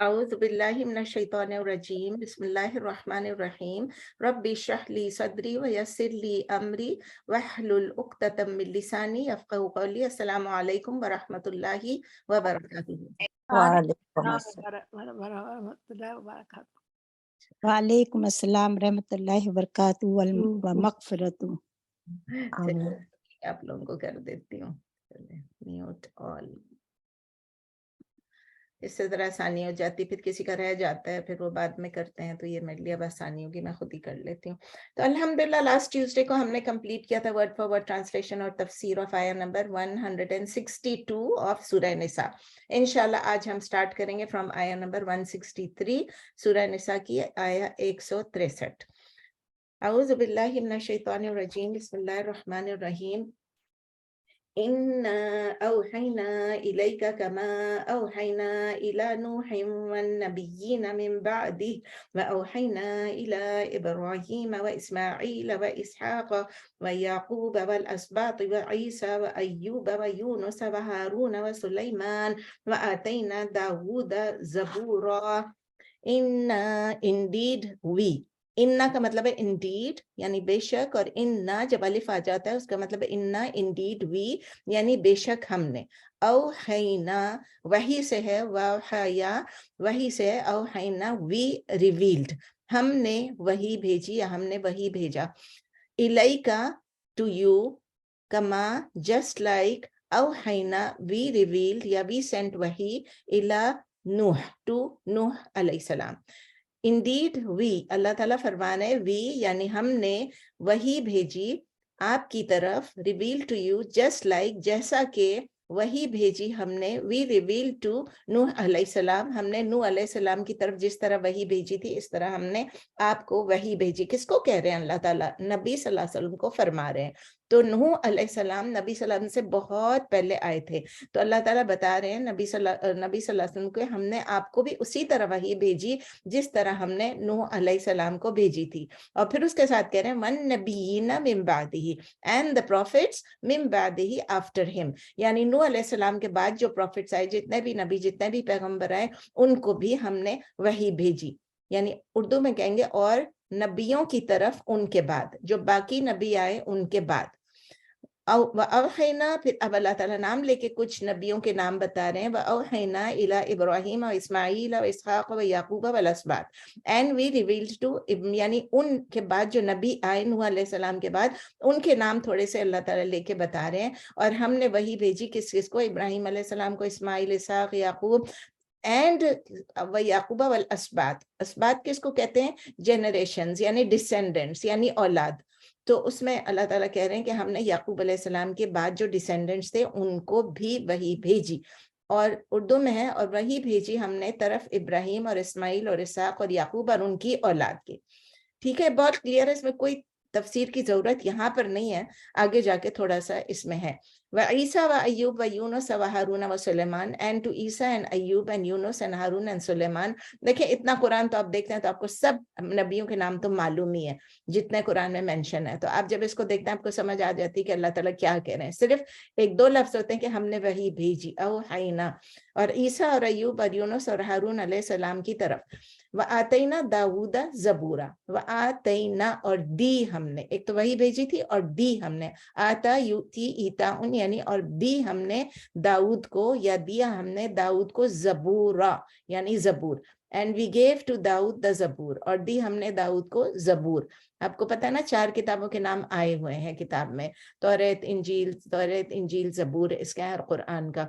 اعوذ باللہ من الشیطان الرجیم بسم اللہ الرحمن الرحیم رب اشرح لی صدری ویسر لی امری واحلل عقدۃ من لسانی یفقہوا قولی۔ السلام علیکم ورحمۃ اللہ وبرکاتہ۔ وعلیکم السلام السلام ورحمۃ اللہ وبرکاتہ۔ وعلیکم السلام رحمۃ اللہ وبرکاتہ ومغفرت۔ چلیے، آپ لوگوں کو کر دیتی ہوں میوٹ آل، اس سے ذرا آسانی ہو جاتی، پھر کسی کا رہ جاتا ہے پھر وہ بعد میں کرتے ہیں، تو یہ میرے لیے اب آسانی ہوگی، میں خود ہی کر لیتی ہوں۔ تو الحمدللہ لاسٹ ٹیوزڈے کو ہم نے کمپلیٹ کیا تھا ورڈ فار ورڈ ٹرانسلیشن اور تفسیر آف آیا نمبر 162 آف سورہ نساء۔ انشاءاللہ آج ہم سٹارٹ کریں گے فرام آیا نمبر 163 سورہ نساء کی آیا 163۔ اعوذ باللہ من الشیطان الرجیم بسم اللہ الرحمن الرحیم إِنَّا أَوْحَيْنَا إِلَيْكَ كَمَا أَوْحَيْنَا إِلَى نُوحٍ وَالنَّبِيِّينَ مِن بَعْدِهِ وَأَوْحَيْنَا إِلَى إِبْرَاهِيمَ وَإِسْمَاعِيلَ وَإِسْحَاقَ وَيَعْقُوبَ وَالْأَسْبَاطِ وَعِيسَى وَأَيُّوبَ وَيُونُسَ وَهَارُونَ وَسُلَيْمَانَ وَآتَيْنَا دَاوُودَ زَبُورًا۔ indeed we، انا کا مطلب ہے انڈیڈ یعنی بے شک، اور انا جب الف آ جاتا ہے اس کا مطلب ہے انا انڈیڈ وی یعنی بے شک ہم نے، اوحینا وہی سے ہے، واحیا وہی سے ہے، اوحینا وی ریویلڈ ہم نے وہی بھیجی یا ہم نے وہی بھیجا، الیکا ٹو یو، کما جسٹ لائک، اوحینا وی ریویلڈ یا وی سینٹ وہی، الا نوح ٹو نوح علیہ السلام۔ انڈیڈ وی، اللہ تعالیٰ فرمانا ہے وی یعنی ہم نے وہی بھیجی آپ کی طرف، reveal to you just like جیسا کہ وہی بھیجی ہم نے، وی ریویل ٹو نوح علیہ السلام، ہم نے نوح علیہ السلام کی طرف جس طرح وہی بھیجی تھی اس طرح ہم نے آپ کو وہی بھیجی۔ کس کو کہہ رہے ہیں؟ اللہ تعالیٰ نبی صلی اللہ علیہ وسلم کو فرما رہے ہیں۔ تو نوح علیہ السلام نبی صلی اللہ علیہ وسلم سے بہت پہلے آئے تھے، تو اللہ تعالیٰ بتا رہے ہیں نبی صلی اللہ علیہ وسلم کو ہم نے آپ کو بھی اسی طرح وہی بھیجی جس طرح ہم نے نوح علیہ السلام کو بھیجی تھی۔ اور پھر اس کے ساتھ کہہ رہے ہیں وَالنَّبِيِّينَ مِن بَعْدِهِ and the prophets مِن بَعْدِهِ after him، یعنی نوح علیہ السلام کے بعد جو پروفٹس آئے، جتنے بھی نبی جتنے بھی پیغمبر آئے ان کو بھی ہم نے وہی بھیجی، یعنی اردو میں کہیں گے اور نبیوں کی طرف ان کے بعد، جو باقی نبی آئے ان کے بعد۔ وَأَوْحَيْنَا، پھر اب اللہ تعالیٰ نام لے کے کچھ نبیوں کے نام بتا رہے ہیں، وَأَوْحَيْنَا إِلَىٰ إِبْرَاهِيمَ وَإِسْمَاعِيلَ وَإِسْحَاقَ وَيَعْقُوبَ وَالْأَسْبَاطِ and we revealed to، یعنی ان کے بعد جو نبی آئے نوح علیہ السلام کے بعد ان کے نام تھوڑے سے اللہ تعالیٰ لے کے بتا رہے ہیں، اور ہم نے وہی بھیجی کس کس کو؟ ابراہیم علیہ السلام کو، اسماعیل، اسحاق، یعقوب اینڈ وَيَعْقُوبَ وَالْأَسْبَاطِ۔ اسباط کس کو کہتے ہیں؟ جنریشنز یعنی ڈسینڈنٹس یعنی اولاد۔ تو اس میں اللہ تعالیٰ کہہ رہے ہیں کہ ہم نے یعقوب علیہ السلام کے بعد جو ڈسینڈنٹس تھے ان کو بھی وہی بھیجی، اور اردو میں ہے اور وہی بھیجی ہم نے طرف ابراہیم اور اسماعیل اور اسحاق اور یعقوب اور ان کی اولاد کے۔ ٹھیک ہے، بہت کلیئر ہے، اس میں کوئی تفسیر کی ضرورت یہاں پر نہیں ہے، آگے جا کے تھوڑا سا اس میں ہے۔ وَعِيسَى وَأَيُّوبَ وَيُونُسَ وَهَارُونَ وَسُلَيْمَانَ and to Isa and Ayyub and Yunus and Harun and Suleiman۔ دیکھیں اتنا قرآن تو آپ دیکھتے ہیں تو آپ کو سب نبیوں کے نام تو معلوم ہی ہے جتنے قرآن میں مینشن ہے، تو آپ جب اس کو دیکھتے ہیں آپ کو سمجھ آ جاتی ہے کہ اللہ تعالیٰ کیا کہہ رہے ہیں۔ صرف ایک دو لفظ ہوتے ہیں کہ ہم نے وہی بھیجی، اوحینا، اور عیسیٰ اور ایوب اور یونس اور ہارون علیہ السلام کی طرف۔ وَآتَيْنَا دَاوُودَ زَبُورًا، وَآتَيْنَا اور دی ہم نے، ایک تو وہی بھیجی تھی اور دی ہم نے، آتا یوتی ایتاؤن یعنی اور دی ہم نے داؤد کو، یا دیا ہم نے داؤد کو زبورا یعنی زبور، and we gave to Dawood the زبور، اور دی ہم نے داؤد کو زبور۔ آپ کو پتہ ہے نا 4 کتابوں کے نام آئے ہوئے ہیں کتاب میں، توریت، انجیل، زبور، اس کا ہے قرآن کا،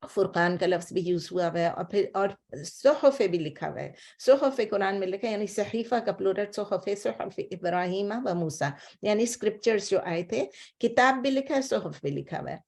فرقان کا لفظ بھی یوز ہوا ہے، اور پھر اور صحف بھی لکھا ہوا ہے، صحف قرآن میں لکھا ہے یعنی صحیفہ کا پلورل صحف ابراہیم و موسیٰ، یعنی اسکرپچرز جو آئے تھے، کتاب بھی لکھا ہے، صحف بھی لکھا ہوا ہے۔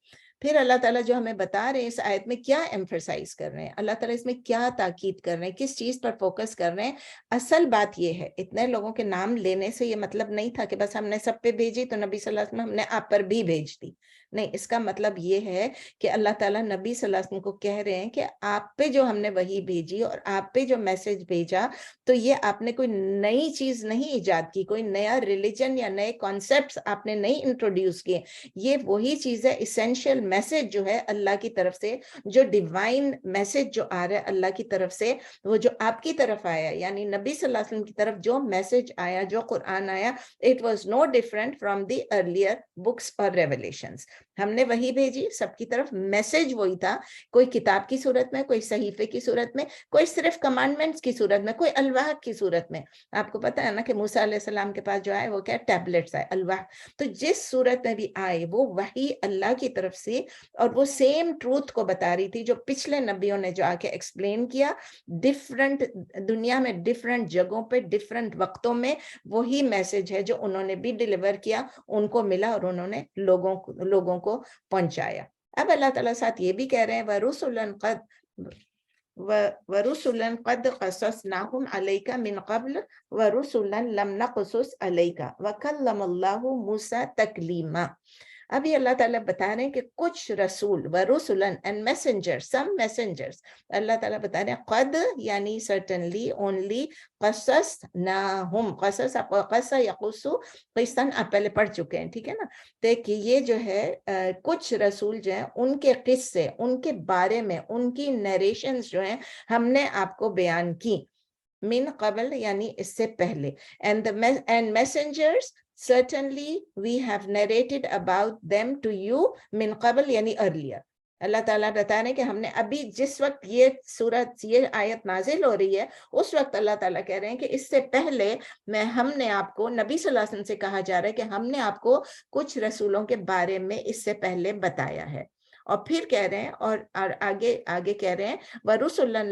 پھر اللہ تعالیٰ جو ہمیں بتا رہے ہیں اس آیت میں کیا ایمفرسائز کر رہے ہیں، اللہ تعالیٰ اس میں کیا تاکید کر رہے ہیں، کس چیز پر فوکس کر رہے ہیں۔ اصل بات یہ ہے، اتنے لوگوں کے نام لینے سے یہ مطلب نہیں تھا کہ بس ہم نے سب پہ بھیجی تو نبی صلی اللہ علیہ وسلم ہم نے آپ پر بھی بھیج دی، نہیں، اس کا مطلب یہ ہے کہ اللہ تعالیٰ نبی صلی اللہ علیہ وسلم کو کہہ رہے ہیں کہ آپ پہ جو ہم نے وحی بھیجی اور آپ پہ جو میسج بھیجا، تو یہ آپ نے کوئی نئی چیز نہیں ایجاد کی، کوئی نیا ریلیجن یا نئے کانسیپٹس آپ نے نہیں انٹروڈیوس کیے. یہ وہی چیز ہے، ایسینشیل میسج جو ہے اللہ کی طرف سے، جو ڈیوائن میسج جو آ رہا ہے اللہ کی طرف سے، وہ جو آپ کی طرف آیا، یعنی نبی صلی اللہ علیہ وسلم کی طرف جو میسج آیا، جو قرآن آیا، it was no different from the earlier books or revelations. ہم نے وہی بھیجی، سب کی طرف میسج وہی تھا، کوئی کتاب کی صورت میں، کوئی صحیفے کی صورت میں، کوئی صرف کمانڈمنٹس کی صورت میں، کوئی الواح کی صورت میں. آپ کو پتہ ہے نا کہ موسیٰ علیہ السلام کے پاس جو آئے وہ کیا ٹیبلٹس آئے، الواح. تو جس صورت میں بھی آئے وہ وحی اللہ کی طرف سے، اور وہ سیم ٹروتھ کو بتا رہی تھی جو پچھلے نبیوں نے جو آ کے ایکسپلین کیا، ڈفرنٹ دنیا میں، ڈفرنٹ جگہوں پہ، ڈفرنٹ وقتوں میں وہی میسج ہے جو انہوں نے بھی ڈیلیور کیا، ان کو ملا اور انہوں نے لوگوں کو پہنچایا. اب اللہ تعالیٰ ساتھ یہ بھی کہہ رہے ہیں وَرُسُلًا قَدْ قَصَصْنَاهُمْ عَلَيْكَ مِنْ قَبْلُ وَرُسُلًا لَمْ نَقْصُصْ عَلَيْكَ وَكَلَّمَ اللَّهُ مُوسَىٰ تَكْلِيمًا. ابھی اللہ تعالیٰ بتا رہے ہیں کہ کچھ رسول ورسولن اینڈ میسنجر، سم میسنجرز، اللہ تعالیٰ بتا رہے ہیں قد یعنی سرٹنلی، اونلی، قصصناہم، قصص یقصو قصن آپ پہلے پڑھ چکے ہیں، ٹھیک ہے نا. دیکھیے یہ جو ہے کچھ رسول جو ہیں ان کے قصے، ان کے بارے میں ان کی نیریشنز جو ہیں ہم نے آپ کو بیان کی، من قبل یعنی اس سے پہلے. And messengers certainly we have narrated about them to you من قبل یعنی earlier. اللہ تعالیٰ بتا رہے ہیں کہ ہم نے ابھی جس وقت یہ آیت نازل ہو رہی ہے، اس وقت اللہ تعالیٰ کہہ رہے ہیں کہ اس سے پہلے ہم نے آپ کو، نبی صلی اللہ علیہ وسلم سے کہا جا رہا ہے کہ ہم نے آپ کو کچھ رسولوں کے بارے میں اس سے پہلے بتایا ہے. اور پھر کہہ رہے ہیں اور آگے کہہ رہے ہیں وَرُسُلًا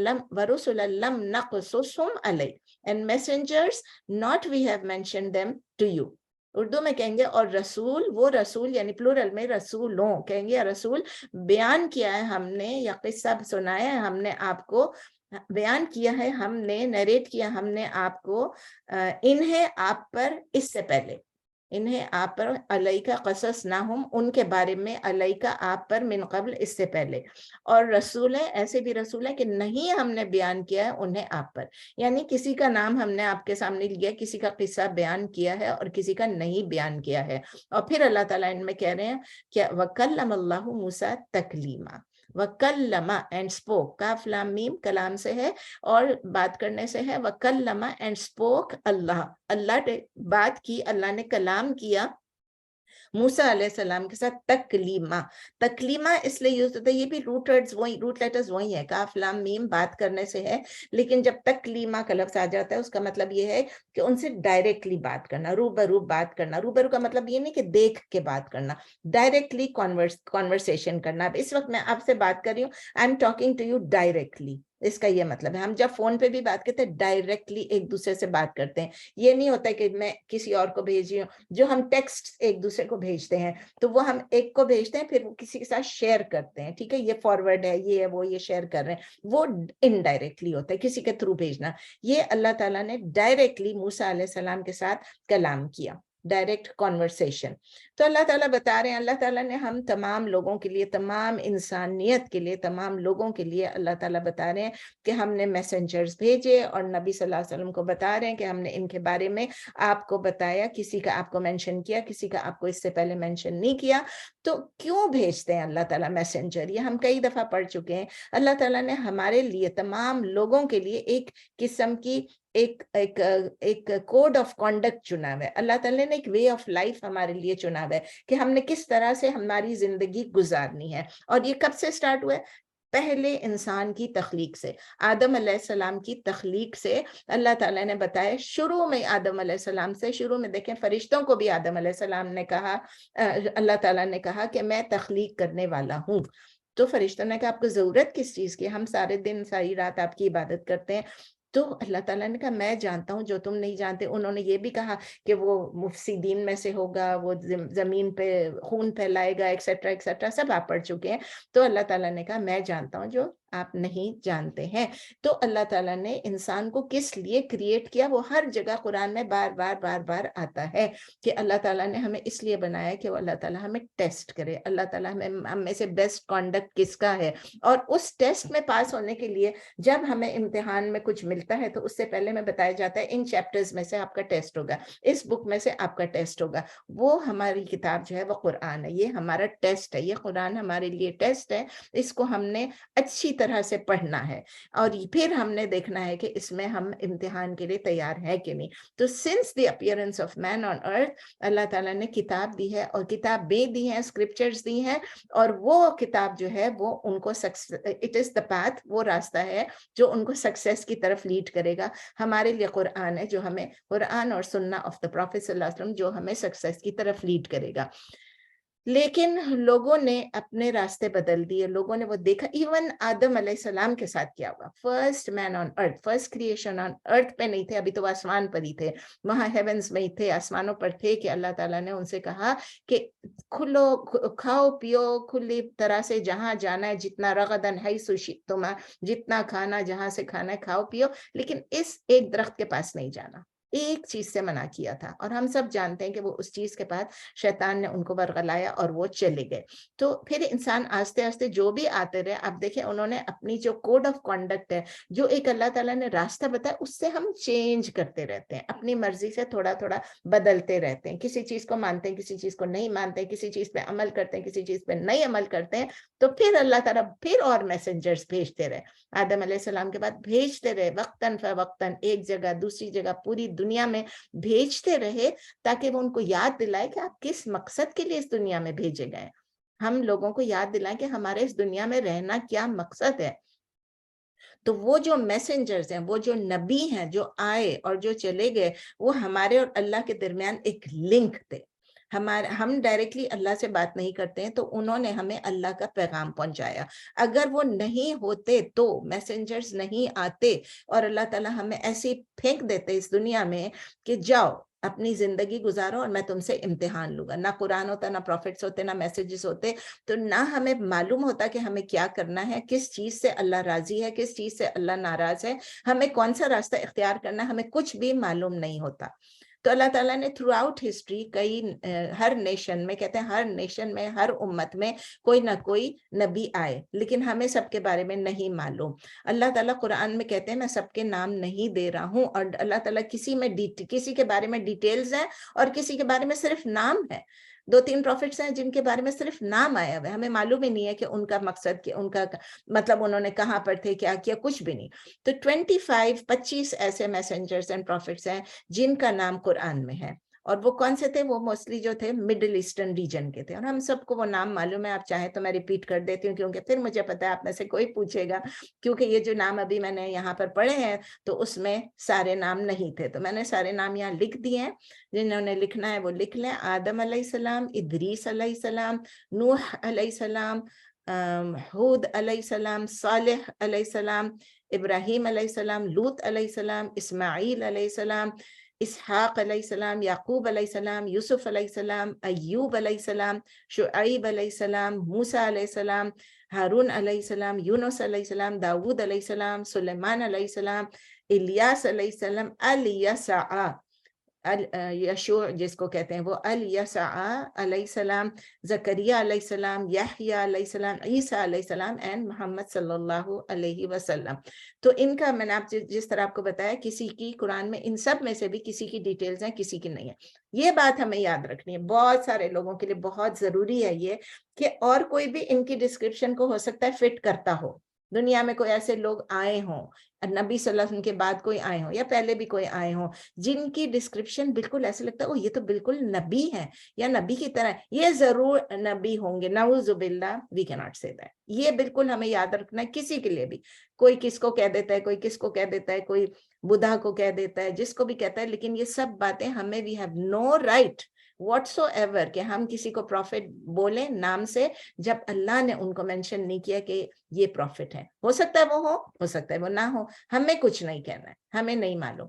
لَمْ نَقْصُصْهُمْ عَلَيْكَ and messengers not we have mentioned them to you. Urdu میں کہیں گے اور رسول، وہ رسول یعنی پلورل میں رسولوں کہیں گے، یا رسول بیان کیا ہے ہم نے، یا قصہ سنایا ہے ہم نے آپ کو، بیان کیا ہے ہم نے، نیریٹ کیا ہم نے آپ کو، انہیں آپ پر اس سے پہلے، انہیں آپ پر، علیکہ قصصناہم ان کے بارے میں، علیکہ آپ پر، من قبل اس سے پہلے. اور رسول ہیں، ایسے بھی رسول ہیں کہ نہیں ہم نے بیان کیا ہے انہیں آپ پر، یعنی کسی کا نام ہم نے آپ کے سامنے لیا، کسی کا قصہ بیان کیا ہے اور کسی کا نہیں بیان کیا ہے. اور پھر اللہ تعالیٰ ان میں کہہ رہے ہیں کہ وَكَلَّمَ اللَّهُ مُوسَىٰ تَكْلِيمًا. وَكَلَّمَ اینڈ اسپوک، کاف لام میم کلام سے ہے اور بات کرنے سے ہے. وَكَلَّمَ اینڈ اسپوک اللہ نے بات کی، اللہ نے کلام کیا موسیٰ علیہ السلام کے ساتھ. تکلیمہ اس لیے یوز ہوتا ہے، یہ بھی روٹ لیٹرز وہی ہیں، کاف لام میم بات کرنے سے ہے، لیکن جب تکلیمہ کا لفظ آ جاتا ہے اس کا مطلب یہ ہے کہ ان سے ڈائریکٹلی بات کرنا، روبرو بات کرنا. روبرو کا مطلب یہ نہیں کہ دیکھ کے بات کرنا، ڈائریکٹلی کانورسیشن کرنا. اب اس وقت میں آپ سے بات کر رہی ہوں، I am talking to you directly, اس کا یہ مطلب ہے. ہم جب فون پہ بھی بات کرتے ہیں ڈائریکٹلی ایک دوسرے سے بات کرتے ہیں. یہ نہیں ہوتا کہ میں کسی اور کو بھیج رہی ہوں، جو ہم ٹیکسٹ ایک دوسرے کو بھیجتے ہیں تو وہ ہم ایک کو بھیجتے ہیں پھر وہ کسی کے ساتھ شیئر کرتے ہیں، ٹھیک ہے، یہ فارورڈ ہے، یہ ہے، وہ یہ شیئر کر رہے ہیں، وہ انڈائریکٹلی ہوتا ہے، کسی کے تھرو بھیجنا. یہ اللہ تعالیٰ نے ڈائریکٹلی موسیٰ علیہ السلام کے ساتھ کلام کیا، ڈائریکٹ کانورسیشن. تو اللہ تعالیٰ بتا رہے ہیں، اللہ تعالیٰ نے ہم تمام لوگوں کے لیے، تمام انسانیت کے لیے، تمام لوگوں کے لیے اللہ تعالیٰ بتا رہے ہیں کہ ہم نے میسنجرز بھیجے، اور نبی صلی اللہ علیہ وسلم کو بتا رہے ہیں کہ ہم نے ان کے بارے میں آپ کو بتایا، کسی کا آپ کو مینشن کیا، کسی کا آپ کو اس سے پہلے مینشن نہیں کیا. تو کیوں بھیجتے ہیں اللہ تعالیٰ میسنجر؟ یہ ہم کئی دفعہ پڑھ چکے ہیں. اللہ تعالیٰ نے ہمارے لیے، تمام لوگوں کے لیے ایک قسم کی ایک کوڈ آف کانڈکٹ چنا ہوا ہے. اللہ تعالیٰ نے ایک وے آف لائف ہمارے لیے چنا ہوا ہے کہ ہم نے کس طرح سے ہماری زندگی گزارنی ہے. اور یہ کب سے سٹارٹ ہوا ہے؟ پہلے انسان کی تخلیق سے، آدم علیہ السلام کی تخلیق سے اللہ تعالیٰ نے بتایا. شروع میں آدم علیہ السلام سے، شروع میں دیکھیں فرشتوں کو بھی آدم علیہ السلام نے کہا، اللہ تعالیٰ نے کہا کہ میں تخلیق کرنے والا ہوں. تو فرشتوں نے کہا آپ کو ضرورت کس چیز کی، ہم سارے دن ساری رات آپ کی عبادت کرتے ہیں. تو اللہ تعالیٰ نے کہا میں جانتا ہوں جو تم نہیں جانتے. انہوں نے یہ بھی کہا کہ وہ مفسدین میں سے ہوگا، وہ زمین پہ خون پھیلائے گا، ایکسیٹرا ایکسیٹرا، سب آپ پڑھ چکے ہیں. تو اللہ تعالیٰ نے کہا میں جانتا ہوں جو آپ نہیں جانتے ہیں۔ تو اللہ تعالیٰ نے انسان کو کس لیے کریٹ کیا، وہ ہر جگہ قرآن میں بار بار بار بار آتا ہے کہ اللہ تعالیٰ نے ہمیں اس لیے بنایا کہ وہ اللہ تعالیٰ ہمیں ٹیسٹ کرے، اللہ تعالیٰ ہم میں سے بیسٹ کانڈکٹ کس کا ہے، اور اس ٹیسٹ میں پاس ہونے کے لیے جب ہمیں امتحان میں کچھ ملتا ہے تو اس سے پہلے میں بتایا جاتا ہے ان چیپٹرز میں سے آپ کا ٹیسٹ ہوگا، اس بک میں سے آپ کا ٹیسٹ ہوگا۔ وہ ہماری کتاب جو ہے وہ قرآن ہے، یہ ہمارا ٹیسٹ ہے، یہ قرآن ہمارے لیے ٹیسٹ ہے، اس کو ہم نے اچھی طرح سے پڑھنا ہے اور پھر ہم نے دیکھنا ہے کہ اس میں ہم امتحان کے لیے تیار ہے کہ نہیں۔ تو سنس دی اپیئرنس آف مین آن ارتھ اللہ تعالیٰ نے کتاب دی ہے، اور کتابیں دی ہیں، اسکرپچرز دی ہیں، اور وہ کتاب جو ہے وہ ان کو اٹ از دا پاتھ، وہ راستہ ہے جو ان کو سکسیس کی طرف لیڈ کرے گا۔ ہمارے لیے قرآن ہے جو ہمیں، قرآن اور سنہ آف دا پروفیٹ صلی اللہ علیہ وسلم جو ہمیں سکسیس کی طرف لیڈ کرے گا۔ لیکن لوگوں نے اپنے راستے بدل دیے، لوگوں نے وہ دیکھا، ایون آدم علیہ السلام کے ساتھ کیا ہوگا، فرسٹ مین آن ارتھ، فرسٹ کریشن آن ارتھ پہ نہیں تھے، ابھی تو آسمان پر ہی تھے، وہاں ہیونز میں ہی تھے، آسمانوں پر تھے، کہ اللہ تعالیٰ نے ان سے کہا کہ کھلو، کھاؤ پیو کھلی طرح سے، جہاں جانا ہے، جتنا رغدن حیث شئتما، جتنا کھانا جہاں سے کھانا ہے کھاؤ پیو، لیکن اس ایک درخت کے پاس نہیں جانا، ایک چیز سے منع کیا تھا، اور ہم سب جانتے ہیں کہ وہ اس چیز کے بعد شیطان نے ان کو ورغلایا اور وہ چلے گئے۔ تو پھر انسان آستے آستے جو بھی آتے رہے، اب دیکھیں انہوں نے اپنی جو کوڈ آف کانڈکٹ ہے، جو ایک اللہ تعالیٰ نے راستہ بتایا، اس سے ہم چینج کرتے رہتے ہیں، اپنی مرضی سے تھوڑا تھوڑا بدلتے رہتے ہیں، کسی چیز کو مانتے ہیں، کسی چیز کو نہیں مانتے ہیں، کسی چیز پہ عمل کرتے ہیں، کسی چیز پہ نہیں عمل کرتے ہیں۔ تو پھر اللہ تعالیٰ پھر اور میسنجرز بھیجتے رہے، آدم علیہ السلام کے بعد بھیجتے رہے، وقتاً فوقتاً، ایک جگہ دوسری جگہ پوری دنیا میں بھیجتے رہے، تاکہ وہ ان کو یاد دلائے کہ آپ کس مقصد کے لیے اس دنیا میں بھیجے گئے۔ ہم لوگوں کو یاد دلائیں کہ ہمارے اس دنیا میں رہنا کیا مقصد ہے۔ تو وہ جو میسنجرز ہیں، وہ جو نبی ہیں جو آئے اور جو چلے گئے، وہ ہمارے اور اللہ کے درمیان ایک لنک تھے۔ ہم ڈائریکٹلی اللہ سے بات نہیں کرتے ہیں، تو انہوں نے ہمیں اللہ کا پیغام پہنچایا۔ اگر وہ نہیں ہوتے تو، میسنجرز نہیں آتے اور اللہ تعالیٰ ہمیں ایسے پھینک دیتے اس دنیا میں کہ جاؤ اپنی زندگی گزارو اور میں تم سے امتحان لوں گا، نہ قرآن ہوتا، نہ پروفٹس ہوتے، نہ میسیجز ہوتے، تو نہ ہمیں معلوم ہوتا کہ ہمیں کیا کرنا ہے، کس چیز سے اللہ راضی ہے، کس چیز سے اللہ ناراض ہے، ہمیں کون سا راستہ اختیار کرنا ہے، ہمیں کچھ بھی معلوم نہیں ہوتا۔ تو اللہ تعالیٰ نے تھرو آؤٹ ہسٹری ہر نیشن میں، کہتے ہیں ہر نیشن میں، ہر امت میں کوئی نہ کوئی نبی آئے، لیکن ہمیں سب کے بارے میں نہیں معلوم۔ اللہ تعالیٰ قرآن میں کہتے ہیں میں سب کے نام نہیں دے رہا ہوں، اور اللہ تعالیٰ کسی کے بارے میں ڈیٹیلز ہیں اور کسی کے بارے میں صرف نام ہے۔ 2-3 پروفٹس ہیں جن کے بارے میں صرف نام آیا ہوا ہے، ہمیں معلوم ہی نہیں ہے کہ ان کا مقصد، ان کا مطلب انہوں نے کہاں پر تھے، کیا کیا، کچھ بھی نہیں۔ تو 25 ایسے میسنجرز اینڈ پروفٹس ہیں جن کا نام قرآن میں ہے، اور وہ کون سے تھے؟ وہ موسٹلی جو تھے مڈل ایسٹرن ریجن کے تھے، اور ہم سب کو وہ نام معلوم ہے، آپ چاہیں تو میں ریپیٹ کر دیتی ہوں کیونکہ پھر مجھے پتا ہے آپ میں سے کوئی پوچھے گا، کیونکہ یہ جو نام ابھی میں نے یہاں پر پڑھے ہیں تو اس میں سارے نام نہیں تھے، تو میں نے سارے نام یہاں لکھ دیے ہیں، جنہوں نے لکھنا ہے وہ لکھ لیں۔ آدم علیہ السلام، ادریس علیہ السلام، نوح علیہ السلام، ہود علیہ السلام، صالح علیہ السلام، ابراہیم علیہ السلام، لوط علیہ السلام، اسماعیل علیہ السلام، اسحاق علیہ السلام، یعقوب علیہ السلام، یوسف علیہ السلام، ایوب علیہ السلام، شعیب علیہ السلام، موسیٰ علیہ السلام، ہارون علیہ السلام، یونس علیہ السلام، داود علیہ السلام، سلیمان علیہ السلام، الیاس علیہ السلام، الیسع، یشوع جس کو کہتے ہیں وہ الیسع علیہ السلام، زکریہ علیہ السلام، یحییٰ علیہ السلام، عیسیٰ علیہ السلام، اینڈ محمد صلی اللہ علیہ وسلم۔ تو ان کا میں نے جس طرح آپ کو بتایا، کسی کی قرآن میں ان سب میں سے بھی کسی کی ڈیٹیلز ہیں، کسی کی نہیں ہے۔ یہ بات ہمیں یاد رکھنی ہے، بہت سارے لوگوں کے لیے بہت ضروری ہے یہ، کہ اور کوئی بھی ان کی ڈسکرپشن کو ہو سکتا ہے فٹ کرتا ہو، دنیا میں کوئی ایسے لوگ آئے ہوں، نبی صلی اللہ علیہ وسلم کے بعد کوئی آئے ہوں یا پہلے بھی کوئی آئے ہوں، جن کی ڈسکرپشن بالکل ایسے لگتا ہے یہ تو بالکل نبی ہے یا نبی کی طرح، یہ ضرور نبی ہوں گے، نعوذ باللہ، وی کی ناٹ سے دیٹ۔ یہ بالکل ہمیں یاد رکھنا ہے، کسی کے لیے بھی، کوئی کس کو کہہ دیتا ہے، کوئی کس کو کہہ دیتا ہے، کوئی بدھا کو کہہ دیتا ہے، جس کو بھی کہتا ہے، لیکن یہ سب باتیں ہمیں we have no right whatsoever کہ ہم کسی کو پروفٹ بولیں نام سے، جب اللہ نے ان کو مینشن نہیں کیا کہ یہ پروفٹ ہے۔ ہو سکتا ہے وہ ہو سکتا ہے وہ نہ ہو، ہمیں کچھ نہیں کہنا ہے، ہمیں نہیں معلوم۔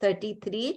33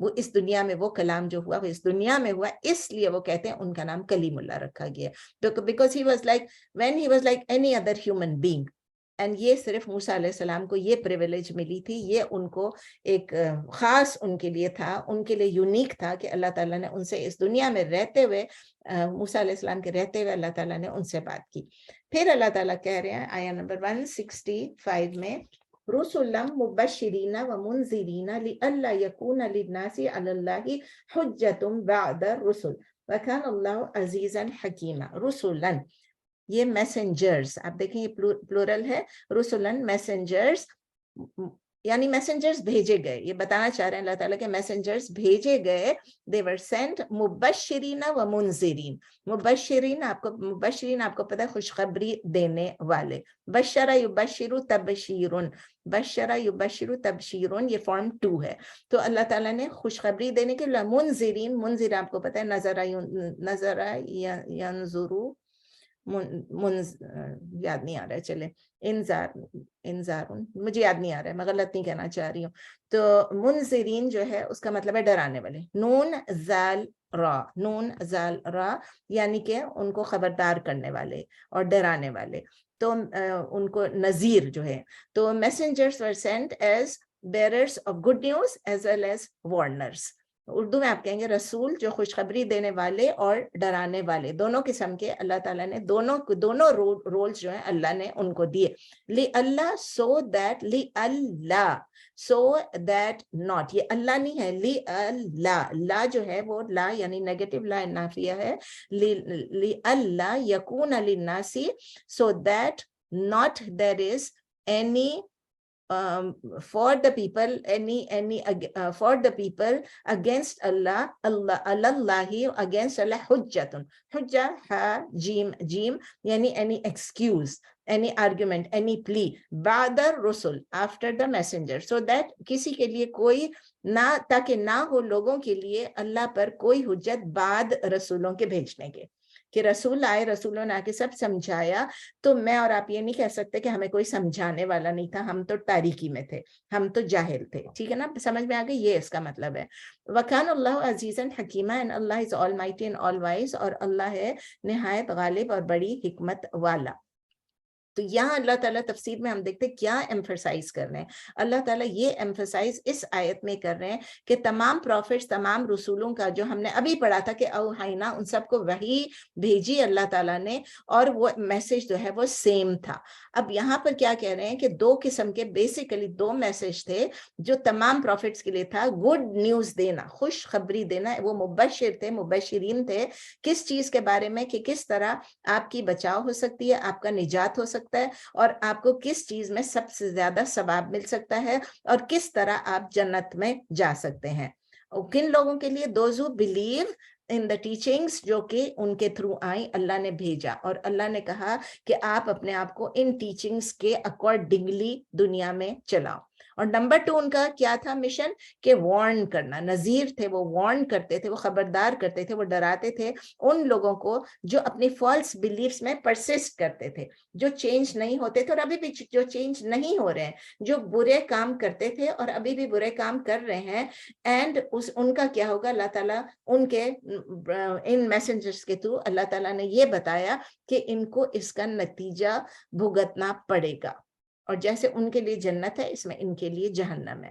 وہ اس دنیا میں وہ کلام جو ہوا وہ اس دنیا میں ہوا، اس لیے وہ کہتے ہیں ان کا نام کلیم اللہ رکھا گیا، because he was like when he was like any other human being. And یہ صرف موسیٰ علیہ السلام کو یہ پریویلیج ملی تھی، یہ ان کو ایک خاص ان کے لیے تھا، ان کے لیے یونیک تھا کہ اللہ تعالیٰ نے ان سے اس دنیا میں رہتے ہوئے، موسیٰ علیہ السلام کے رہتے ہوئے اللہ تعالیٰ نے ان سے بات کی. پھر اللہ تعالیٰ کہہ رہے ہیں آیہ نمبر 165 میں، رسلا مبشرین ومنذرین لئلا یکون للناس علی اللہ حجۃ بعد الرسل وکان اللہ عزیزا حکیما. رسلا یہ میسنجرز، آپ دیکھیں یہ پلورل ہے، رسولن میسنجرز، یعنی میسنجرز بھیجے گئے. یہ بتانا چاہ رہے ہیں اللہ تعالیٰ کے میسنجرز بھیجے گئے. they were sent مبشرین و منذرین. مبشرین آپ کو پتہ ہے خوشخبری دینے والے. بشر یبشر تبشیرن، بشر یبشر تبشیرن، یہ فارم 2 ہے. تو اللہ تعالیٰ نے خوشخبری دینے کے لیے منذرین، منذر آپ کو پتہ ہے نظر ینظرو، یاد نہیں آ رہا ہے، چلے انذار مجھے یاد نہیں آ رہا ہے، میں غلط نہیں کہنا چاہ رہی ہوں. تو منذرین جو ہے اس کا مطلب ہے ڈرانے والے. نون زال را یعنی کہ ان کو خبردار کرنے والے اور ڈرانے والے. تو ان کو نذیر جو ہے. تو messengers were sent as bearers of good news as well as warners. Urdu میں آپ کہیں گے رسول جو خوشخبری دینے والے اور ڈرانے والے، دونوں قسم کے اللہ تعالیٰ نے دونوں رولز جو ہیں اللہ نے ان کو دیے. لِأَلَّا سو دیٹ ناٹ، یہ اللہ نہیں ہے، لِأَلَّا، لا جو ہے وہ لا یعنی نیگیٹو لا نافیہ ہے. لِأَلَّا يَكُونَ لِلنَّاسِ so that not there is any for the people for the people against Allah against Allah حجہ ہا جیم یعنی any excuse, any argument, any plea بعد الرسل after the messenger, so that کسی کے لیے کوئی نہ، تاکہ نہ ہو لوگوں کے لیے اللہ پر کوئی حجت بعد رسولوں کے بھیجنے کے، کہ رسول آئے، رسولوں نے آ کے سب سمجھایا. تو میں اور آپ یہ نہیں کہہ سکتے کہ ہمیں کوئی سمجھانے والا نہیں تھا، ہم تو تاریکی میں تھے، ہم تو جاہل تھے. ٹھیک ہے نا، سمجھ میں آ گئی، یہ اس کا مطلب ہے. وَكَانَ اللَّهُ عَزِيزًا حَكِيمًا and Allah is almighty and all wise، اور اللہ ہے نہایت غالب اور بڑی حکمت والا. تو یہاں اللہ تعالیٰ تفسیر میں ہم دیکھتے کیا ایمفسائز کر رہے ہیں. اللہ تعالیٰ یہ ایمفسائز اس آیت میں کر رہے ہیں کہ تمام پروفٹس، تمام رسولوں کا جو ہم نے ابھی پڑھا تھا کہ اوحینا، ان سب کو وحی بھیجی اللہ تعالیٰ نے، اور وہ میسج جو ہے وہ سیم تھا. اب یہاں پر کیا کہہ رہے ہیں کہ دو قسم کے، بیسیکلی 2 میسج تھے جو تمام پروفٹس کے لیے تھا. گڈ نیوز دینا، خوش خبری دینا، وہ مبشر تھے، مبشرین تھے. کس چیز کے بارے میں؟ کہ کس طرح آپ کی بچاؤ ہو سکتی ہے، آپ کا نجات ہو سکتا ہے، اور آپ کو کس چیز میں سب سے زیادہ ثواب مل سکتا ہے، اور کس طرح آپ جنت میں جا سکتے ہیں. کن لوگوں کے لیے؟ Those who believe in the teachings, جو کہ ان کے تھرو آئیں، اللہ نے بھیجا، اور اللہ نے کہا کہ آپ اپنے آپ کو ان ٹیچنگس کے اکارڈنگلی دنیا میں چلاؤ. اور نمبر 2 ان کا کیا تھا مشن؟ کہ وارن کرنا. نذیر تھے، وہ وارن کرتے تھے، وہ خبردار کرتے تھے، وہ ڈراتے تھے ان لوگوں کو جو اپنی فالس بلیفز میں پرسسٹ کرتے تھے، جو چینج نہیں ہوتے تھے، اور ابھی بھی جو چینج نہیں ہو رہے ہیں، جو برے کام کرتے تھے اور ابھی بھی برے کام کر رہے ہیں. اینڈ ان کا کیا ہوگا؟ اللہ تعالیٰ ان کے ان میسنجرز کے تھرو اللہ تعالیٰ نے یہ بتایا کہ ان کو اس کا نتیجہ بھگتنا پڑے گا، اور جیسے ان کے لیے جنت ہے، اس میں ان کے لیے جہنم ہے.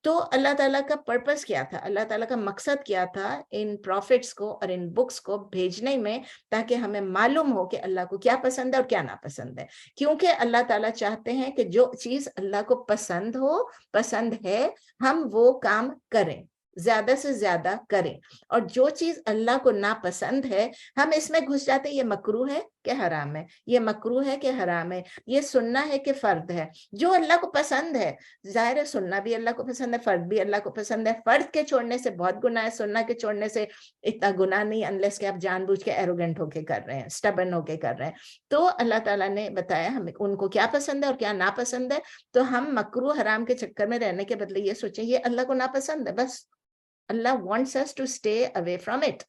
تو اللہ تعالیٰ کا پرپس کیا تھا؟ اللہ تعالیٰ کا مقصد کیا تھا ان پروفٹس کو اور ان بکس کو بھیجنے میں؟ تاکہ ہمیں معلوم ہو کہ اللہ کو کیا پسند ہے اور کیا ناپسند ہے. کیونکہ اللہ تعالیٰ چاہتے ہیں کہ جو چیز اللہ کو پسند ہو، پسند ہے، ہم وہ کام کریں، زیادہ سے زیادہ کریں. اور جو چیز اللہ کو ناپسند ہے، ہم اس میں گھس جاتے ہیں، یہ مکروہ ہے کہ حرام ہے، یہ مکروہ ہے کہ حرام ہے، یہ سننا ہے کہ فرض ہے. جو اللہ کو پسند ہے، ظاہر ہے سننا بھی اللہ کو پسند ہے، فرض بھی اللہ کو پسند ہے. فرض کے چھوڑنے سے بہت گناہ ہے، سننا کے چھوڑنے سے اتنا گناہ نہیں، انلیس کہ آپ جان بوجھ کے ایروگنٹ ہو کے کر رہے ہیں، سٹبن ہو کے کر رہے ہیں. تو اللہ تعالیٰ نے بتایا ہمیں ان کو کیا پسند ہے اور کیا ناپسند ہے. تو ہم مکروہ حرام کے چکر میں رہنے کے بدلے یہ سوچیں یہ اللہ کو ناپسند ہے، بس اللہ wants us to stay away from it.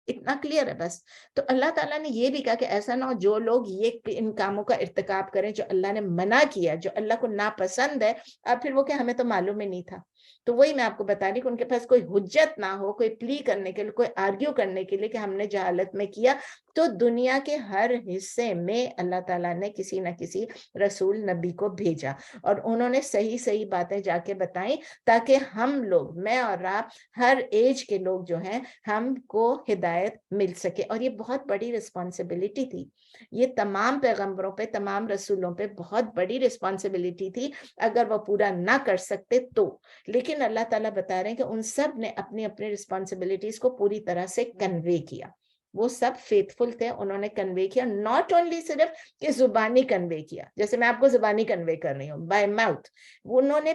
اتنا کلیئر ہے بس. تو اللہ تعالیٰ نے یہ بھی کہا کہ ایسا نہ ہو جو لوگ یہ ان کاموں کا ارتکاب کریں جو اللہ نے منع کیا، جو اللہ کو ناپسند ہے، اور پھر وہ کہ ہمیں تو معلوم ہی نہیں تھا. تو وہی میں آپ کو بتا رہی کہ ان کے پاس کوئی حجت نہ ہو, کوئی پلی کرنے کے لیے, کوئی آرگیو کرنے کے لیے کہ ہم نے جہالت میں کیا. تو دنیا کے ہر حصے میں اللہ تعالیٰ نے کسی نہ کسی رسول نبی کو بھیجا, اور انہوں نے صحیح صحیح باتیں جا کے بتائیں, تاکہ ہم لوگ, میں اور آپ, ہر ایج کے لوگ جو ہیں, ہم کو ہدایت مل سکے. اور یہ بہت بڑی رسپانسبلٹی تھی, یہ تمام پیغمبروں پہ, تمام رسولوں پہ بہت بڑی رسپانسبلٹی تھی, اگر وہ پورا نہ کر سکتے تو. لیکن اللہ تعالیٰ بتا رہے ہیں کہ ان سب نے اپنی اپنی رسپانسبلٹیز کو پوری طرح سے کنوے کیا. وہ سب فیتھفل تھے, انہوں نے کنوے کیا, ناٹ اونلی صرف کہ زبانی کنوے کیا, جیسے میں آپ کو زبانی کنوے کر رہی ہوں بائی ماؤتھ, انہوں نے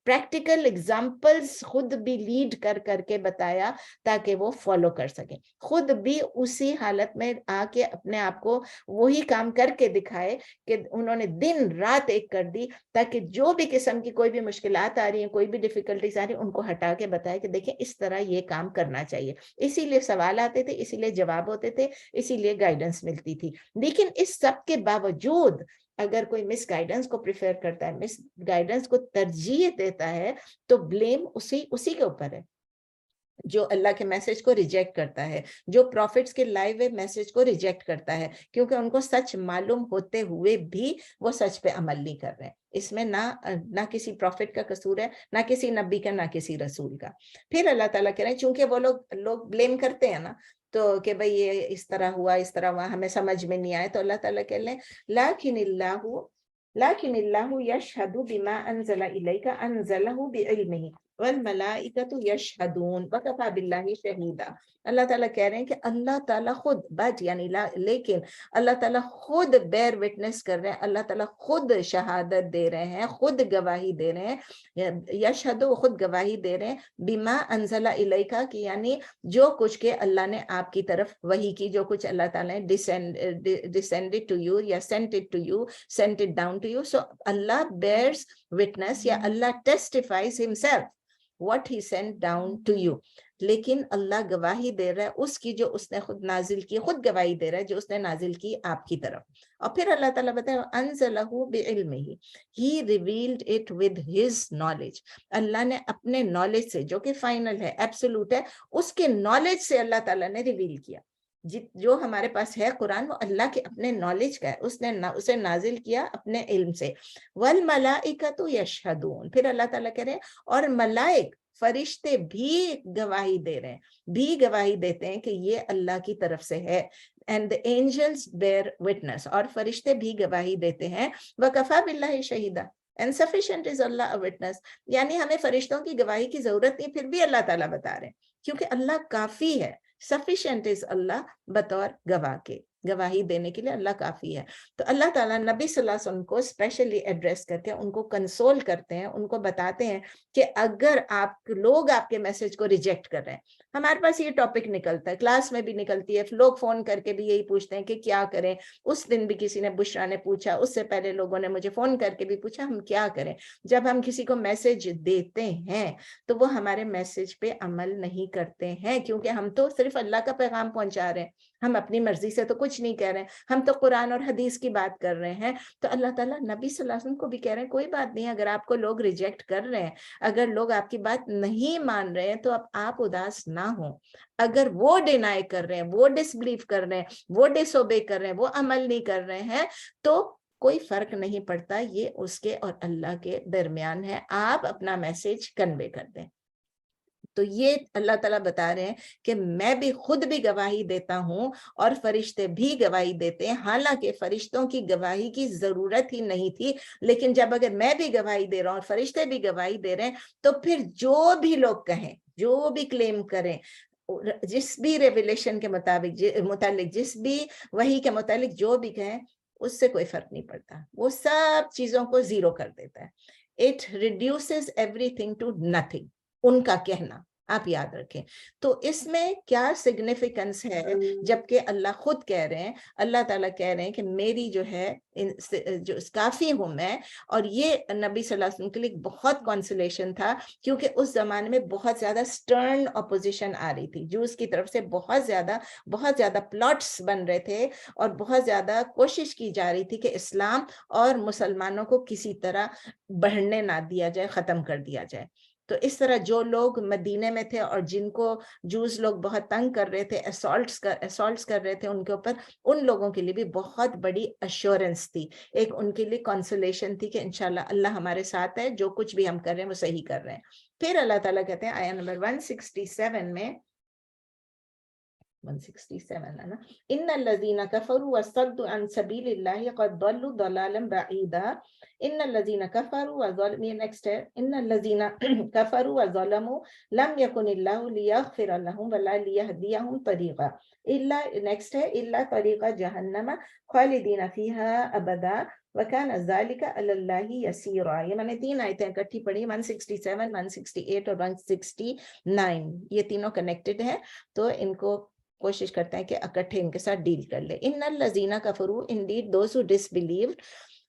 پریکٹیکل ایگزامپلز خود بھی لیڈ کر کر کے بتایا تاکہ وہ فالو کر سکیں. خود بھی اسی حالت میں آ کے اپنے آپ کو وہی کام کر کے دکھائے کہ انہوں نے دن رات ایک کر دی, تاکہ جو بھی قسم کی کوئی بھی مشکلات آ رہی ہیں, کوئی بھی ڈیفیکلٹیز آ رہی ہیں, ان کو ہٹا کے بتایا کہ دیکھیں اس طرح یہ کام کرنا چاہیے. اسی لیے سوال آتے تھے, اسی لیے جواب ہوتے تھے, اسی لیے گائیڈنس ملتی تھی. لیکن اس سب کے باوجود اگر کوئی مس گائیڈنس کو پریفر کرتا ہے, مس گائیڈنس کو ترجیح دیتا ہے, تو بلیم اسی کے اوپر ہے. جو اللہ کے میسج کو ریجیکٹ کرتا ہے, جو پروفٹس کے لائیو ہوئے میسج کو ریجیکٹ کرتا ہے, کیونکہ ان کو سچ معلوم ہوتے ہوئے بھی وہ سچ پہ عمل نہیں کر رہے ہیں. اس میں نہ کسی پروفٹ کا قصور ہے, نہ کسی نبی کا, نہ کسی رسول کا. پھر اللہ تعالیٰ کہہ رہے ہیں, چونکہ وہ لوگ بلیم کرتے ہیں نا, تو کہ بھئی یہ اس طرح ہوا, اس طرح ہوا, ہمیں سمجھ میں نہیں آئے, تو اللہ تعالیٰ کہہ لیں لیکن اللہ یشہد بما انزل الیک انزلہ بعلمہ والملائکۃ یشہدون وکفی باللہ شہیدا. اللہ تعالیٰ کہہ رہے ہیں کہ اللہ تعالیٰ خود, بٹ یعنی لیکن اللہ تعالیٰ خود بیئر وٹنس کر رہے ہیں, اللہ تعالیٰ خود شہادت دے رہے ہیں, خود گواہی دے رہے ہیں, یشہدو خود گواہی دے رہے ہیں, بما انزل الیک کی یعنی جو کچھ کہ اللہ نے آپ کی طرف وحی کی, جو کچھ اللہ تعالیٰ نے descended to you یا sent it to you, sent it down to you. So Allah bears witness یا Allah testifies himself what he sent down to you. لیکن اللہ گواہی دے رہا ہے اس کی جو اس نے خود نازل کی, خود گواہی دے رہا ہے جو اس نے نازل کی آپ کی طرف. اور پھر اللہ تعالیٰ بتائے انزلہ بعلمہ, he revealed it with his knowledge. اللہ نے اپنے نالج سے, جو کہ فائنل ہے, ایبسولوٹ ہے, اس کے نالج سے اللہ تعالیٰ نے ریویل کیا. جو ہمارے پاس ہے قرآن, وہ اللہ کے اپنے نالج کا ہے, اس نے اسے نازل کیا اپنے علم سے. والملائکۃ یشہدون, پھر اللہ تعالیٰ کہہ رہے ہیں اور ملائک, فرشتے بھی گواہی دے رہے ہیں, بھی گواہی دیتے ہیں کہ یہ اللہ کی طرف سے ہے. And the angels bear witness, اور فرشتے بھی گواہی دیتے ہیں. وَكَفَى بِاللَّهِ شَهِيدًا, and sufficient is Allah a witness. یعنی ہمیں فرشتوں کی گواہی کی ضرورت نہیں, پھر بھی اللہ تعالیٰ بتا رہے ہیں, کیونکہ اللہ کافی ہے. sufficient is اللہ بطور گواہ کے, گواہی دینے کے لیے اللہ کافی ہے. تو اللہ تعالیٰ نبی صلی اللہ علیہ وسلم کو اسپیشلی ایڈریس کر کے ان کو کنسول کرتے ہیں, ان کو بتاتے ہیں کہ اگر لوگ آپ کے میسج کو ریجیکٹ کر رہے ہیں, ہمارے پاس یہ ٹاپک نکلتا ہے, کلاس میں بھی نکلتی ہے, لوگ فون کر کے بھی یہی پوچھتے ہیں کہ کیا کریں. اس دن بھی کسی نے, بشرا نے پوچھا, اس سے پہلے لوگوں نے مجھے فون کر کے بھی پوچھا ہم کیا کریں. جب ہم کسی کو میسج دیتے ہیں تو وہ ہمارے میسج پہ عمل نہیں کرتے ہیں, کیونکہ ہم تو صرف اللہ کا پیغام پہنچا رہے ہیں, ہم اپنی مرضی سے تو کچھ نہیں کہہ رہے ہیں, ہم تو قرآن اور حدیث کی بات کر رہے ہیں. تو اللہ تعالیٰ نبی صلی اللہ علیہ وسلم کو بھی کہہ رہے ہیں کوئی بات نہیں, اگر آپ کو لوگ ریجیکٹ کر رہے ہیں, اگر لوگ آپ کی بات نہیں مان رہے ہیں, تو اب آپ اداس نہ ہوں. اگر وہ ڈینائی کر رہے ہیں, وہ ڈس بلیو کر رہے ہیں, وہ ڈس اوبے کر رہے ہیں, وہ عمل نہیں کر رہے ہیں, تو کوئی فرق نہیں پڑتا, یہ اس کے اور اللہ کے درمیان ہے. آپ اپنا میسج کنوے کر دیں. تو یہ اللہ تعالیٰ بتا رہے ہیں کہ میں بھی خود بھی گواہی دیتا ہوں اور فرشتے بھی گواہی دیتے ہیں. حالانکہ فرشتوں کی گواہی کی ضرورت ہی نہیں تھی, لیکن جب اگر میں بھی گواہی دے رہا ہوں اور فرشتے بھی گواہی دے رہے ہیں, تو پھر جو بھی لوگ کہیں, جو بھی کلیم کریں, جس بھی ریویلیشن کے متعلق, جس بھی وحی کے متعلق جو بھی کہیں, اس سے کوئی فرق نہیں پڑتا. وہ سب چیزوں کو زیرو کر دیتا ہے. It reduces everything to nothing. ان کا کہنا آپ یاد رکھیں. تو اس میں کیا سگنیفیکنس ہے, جبکہ اللہ خود کہہ رہے ہیں, اللہ تعالیٰ کہہ رہے ہیں کہ میری جو ہے جو کافی ہوں میں. اور یہ نبی صلی اللہ علیہ وسلم کے لیے بہت کانسولیشن تھا, کیونکہ اس زمانے میں بہت زیادہ سٹرن اپوزیشن آ رہی تھی, جوز کی طرف سے بہت زیادہ پلاٹس بن رہے تھے, اور بہت زیادہ کوشش کی جا رہی تھی کہ اسلام اور مسلمانوں کو کسی طرح بڑھنے نہ دیا جائے, ختم کر دیا جائے. تو اس طرح جو لوگ مدینے میں تھے اور جن کو جوز لوگ بہت تنگ کر رہے تھے، اسالٹس کر رہے تھے ان کے اوپر، ان لوگوں کے لیے بھی بہت بڑی ایشورنس تھی، ایک ان کے لیے کنسولیشن تھی کہ انشاءاللہ اللہ ہمارے ساتھ ہے، جو کچھ بھی ہم کر رہے ہیں وہ صحیح کر رہے ہیں۔ پھر اللہ تعالیٰ کہتے ہیں آیہ نمبر 167 میں، 167 ہے نا، ان الذین کفروا وصدوا عن سبیل اللہ قد ضلوا ضلالا بعیدا، ان الذین کفروا وظلموا، نیکسٹ ہے ان الذین کفروا وظلموا لم یکن اللہ لیغفر لهم ولا لیہدیہم طریقا الا، نیکسٹ ہے الا طریق جہنم خالدین فیہا ابدا وکان ذلک علی اللہ یسیرا۔ یہ میں نے 3 آیتیں اکٹھی پڑھی، 167 168 اور 169، یہ تینوں کنیکٹڈ ہیں، تو ان کو کوشش کرتے ہیں کہ اکٹھے ان کے ساتھ ڈیل کر لے۔ ان الذین کفروا، indeed those who disbelieved،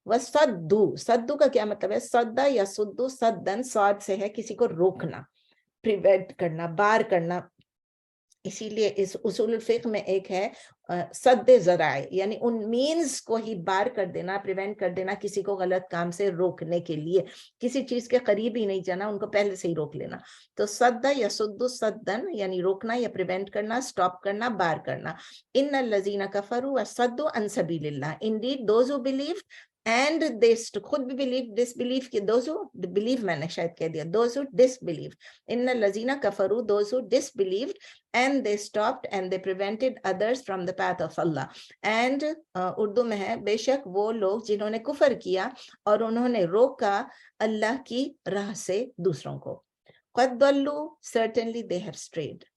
وصدوا، صدو کا کیا مطلب ہے؟ صدا یا صدو، صدن صاد سے ہے کسی کو روکنا، پریونٹ کرنا، بار کرنا، اسی لیے اس اصول الفقہ میں ایک ہے صد ذرائع، یعنی ان مینز کو ہی بار کر دینا، پریونٹ کر دینا کسی کو غلط کام سے روکنے کے لیے، کسی چیز کے قریب ہی نہیں جانا، ان کو پہلے سے ہی روک لینا۔ تو صد یا صد صدن یعنی روکنا یا پریونٹ کرنا، سٹاپ کرنا، بار کرنا۔ ان الذین کفروا وصدوا عن سبیل اللہ، indeed those who believed and they خود بھی believe disbelieve کہ those who believe، میں نے شاید کہہ دیا those who disbelieve، ان الذین کفروا those who disbelieved and they stopped and they prevented others from the path of Allah، and Urdu میں ہے بے شک وہ لوگ جنہوں نے کفر کیا اور انہوں نے روکا اللہ کی راہ سے دوسروں کو۔ قد ضلوا، certainly they have strayed،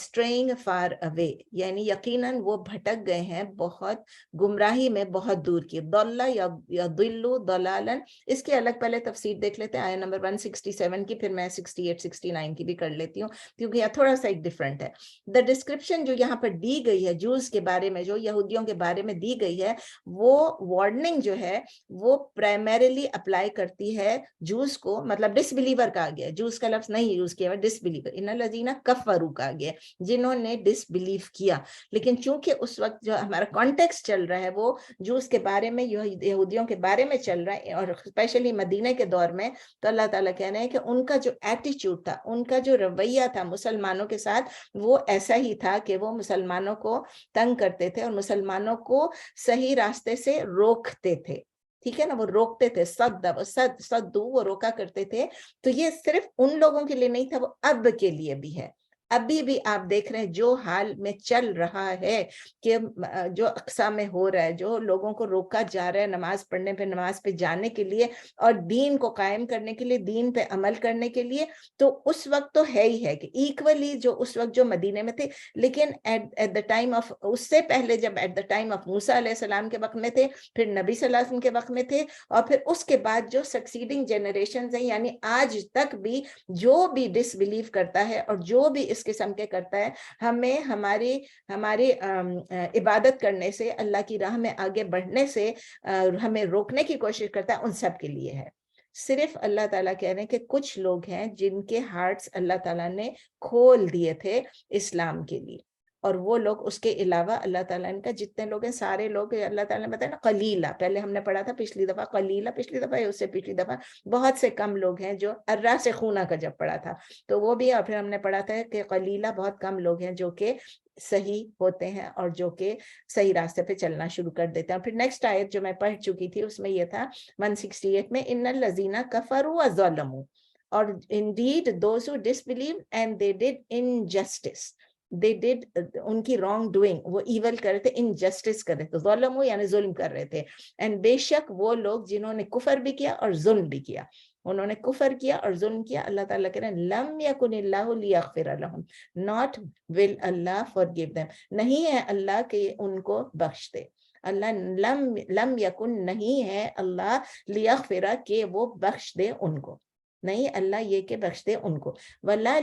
straying far away یعنی یقیناً وہ بھٹک گئے ہیں بہت گمراہی میں، بہت دور کی۔ ضل یا ضلوا ضلالا، اس کی الگ پہلے تفسیر دیکھ لیتے ہیں آیہ نمبر 167 کی، پھر میں 68 69 کی بھی کر لیتی ہوں کیونکہ یہ تھوڑا سا ایک ڈیفرنٹ ہے۔ دا ڈسکرپشن جو یہاں پر دی گئی ہے جوز کے بارے میں، جو یہودیوں کے بارے میں دی گئی ہے، وہ وارننگ جو ہے وہ پرائمریلی اپلائی کرتی ہے جوز کو، مطلب ڈس بلیور کا گیا، جوز کا لفظ نہیں یوز کیا، ڈس بلیور، ان الذین کفروا کا گیا، جنہوں نے ڈس بلیو کیا۔ لیکن چونکہ اس وقت جو ہمارا کانٹیکسٹ چل رہا ہے وہ جوز کے بارے میں، یہودیوں کے بارے میں چل رہا ہے، اور اسپیشلی مدینہ کے دور میں، تو اللہ تعالیٰ کہہ رہے ہیں کہ ان کا جو ایٹیچیوڈ تھا، ان کا جو رویہ تھا مسلمانوں کے ساتھ، وہ ایسا ہی تھا کہ وہ مسلمانوں کو تنگ کرتے تھے اور مسلمانوں کو صحیح راستے سے روکتے تھے، ٹھیک ہے نا، وہ روکتے تھے، صدو وہ روکا کرتے تھے۔ تو یہ صرف ان لوگوں کے لیے نہیں تھا، وہ اب کے لیے بھی ہے۔ ابھی بھی آپ دیکھ رہے ہیں جو حال میں چل رہا ہے، کہ جو اقصا میں ہو رہا ہے، جو لوگوں کو روکا جا رہا ہے نماز پڑھنے پہ، نماز پہ جانے کے لیے، اور دین کو قائم کرنے کے لیے، دین پہ عمل کرنے کے لیے، تو اس وقت تو ہے ہی ہے کہ ایکولی جو اس وقت جو مدینے میں تھے، لیکن ایٹ دا ٹائم آف، اس سے پہلے جب ایٹ دا ٹائم آف موسیٰ علیہ السلام کے وقت میں تھے، پھر نبی صلی اللہ علیہ وسلم کے وقت میں تھے، اور پھر اس کے بعد جو سکسیڈنگ جنریشنز ہیں، یعنی آج تک بھی جو بھی ڈس بلیو کرتا ہے اور جو بھی اس قسم کے کرتا ہے، ہمیں ہماری عبادت کرنے سے، اللہ کی راہ میں آگے بڑھنے سے ہمیں روکنے کی کوشش کرتا ہے، ان سب کے لیے ہے۔ صرف اللہ تعالیٰ کہہ رہے ہیں کہ کچھ لوگ ہیں جن کے ہارٹس اللہ تعالیٰ نے کھول دیے تھے اسلام کے لیے، اور وہ لوگ اس کے علاوہ اللہ تعالیٰ ان کا جتنے لوگ ہیں سارے لوگ، اللہ تعالیٰ نے بتایا نا قلیلہ، پہلے ہم نے پڑھا تھا پچھلی دفعہ قلیلہ، پچھلی دفعہ اس سے پچھلی دفعہ بہت سے کم لوگ ہیں، جو الراسخون کا جب پڑھا تھا تو وہ بھی، اور پھر ہم نے پڑھا تھا کہ قلیلہ بہت کم لوگ ہیں جو کہ صحیح ہوتے ہیں اور جو کہ صحیح راستے پہ چلنا شروع کر دیتے ہیں۔ اور پھر نیکسٹ آیت جو میں پڑھ چکی تھی اس میں یہ تھا 168 میں، ان الذین کفروا وظلموا، اور indeed those who disbelieved and they did injustice، they did ان کی wrong doing، وہ ایول کر رہے تھے، injustice کر رہے تھے، ظلموا یعنی ظلم کر رہے تھے، and بے شک وہ لوگ جنہوں نے کفر بھی کیا اور ظلم بھی کیا، انہوں نے کفر کیا اور ظلم کیا، اللہ تعالیٰ کہہ رہے ہیں لم یکن اللہ لیغفر لہم، not will Allah forgive them، نہیں ہے اللہ کہ ان کو بخش دے، اللہ لم یکن نہیں ہے اللہ لیغفر کہ وہ بخش دے ان کو، نہیں اللہ یہ کہ بخش دے ان کو، ولا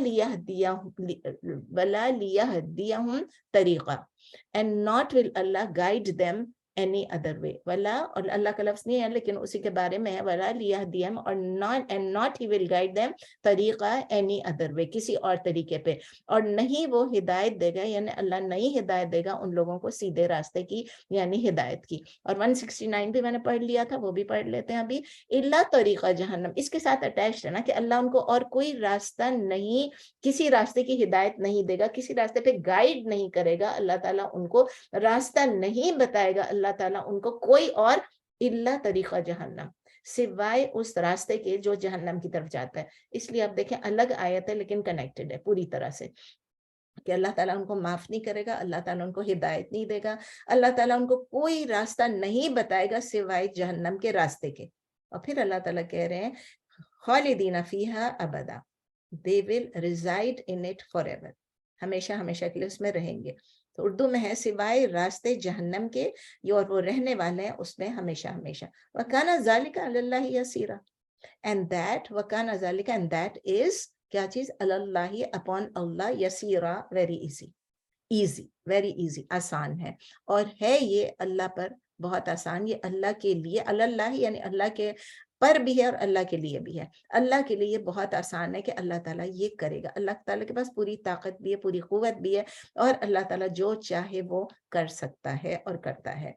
لیہدیہم طریقہ، and not will Allah guide them any other way. ولا اور اللہ کا لفظ نہیں ہے لیکن اسی کے بارے میں ہے ولا لیہدیہم اور not he will guide them طریقہ any other way کسی اور طریقے پہ, اور نہیں وہ ہدایت دے گا یعنی اللہ نہیں ہدایت دے گا ان لوگوں کو سیدھے راستے کی یعنی ہدایت کی. اور 169 بھی میں نے پڑھ لیا تھا, وہ بھی پڑھ لیتے ہیں ابھی. الا طریقہ جہنم اس کے ساتھ اٹیچڈ ہے نا کہ اللہ ان کو اور کوئی راستہ نہیں, کسی راستے کی ہدایت نہیں دے گا, کسی راستے پہ گائیڈ نہیں کرے گا اللہ تعالیٰ, ان کو راستہ نہیں بتائے گا اللہ تعالیٰ ان کو کوئی اور, الا طریقہ جہنم سوائے اس راستے کے جو جہنم کی طرف جاتا ہے. اس لیے آپ دیکھیں الگ آیت ہے لیکن کنیکٹڈ ہے پوری طرح سے کہ اللہ تعالیٰ ان کو معاف نہیں کرے گا, اللہ تعالیٰ ان کو ہدایت نہیں دے گا, اللہ تعالیٰ ان کو کوئی راستہ نہیں بتائے گا سوائے جہنم کے راستے کے. اور پھر اللہ تعالیٰ کہہ رہے ہیں خالدین فیہا ابدا, they will reside in it forever, ہمیشہ ہمیشہ کے لیے اس میں رہیں گے. تو اردو میں ہے سوائے راستے جہنم کے اور وہ رہنے والے ہیں اس میں ہمیشہ ہمیشہ. وَكَانَ ذَلِكَ عَلَى اللَّهِ يَسِيرًا, and that وَكَانَ ذَلِكَ and that is کیا چیز علی اللہ upon اللہ یسیرا very easy very easy آسان ہے, اور ہے یہ اللہ پر بہت آسان, یہ اللہ کے لیے اللہ یعنی اللہ کے پر بھی ہے اور اللہ کے لیے بھی ہے. اللہ کے لیے یہ بہت آسان ہے کہ اللہ تعالیٰ یہ کرے گا, اللہ تعالیٰ کے پاس پوری طاقت بھی ہے, پوری قوت بھی ہے, اور اللہ تعالیٰ جو چاہے وہ کر سکتا ہے اور کرتا ہے.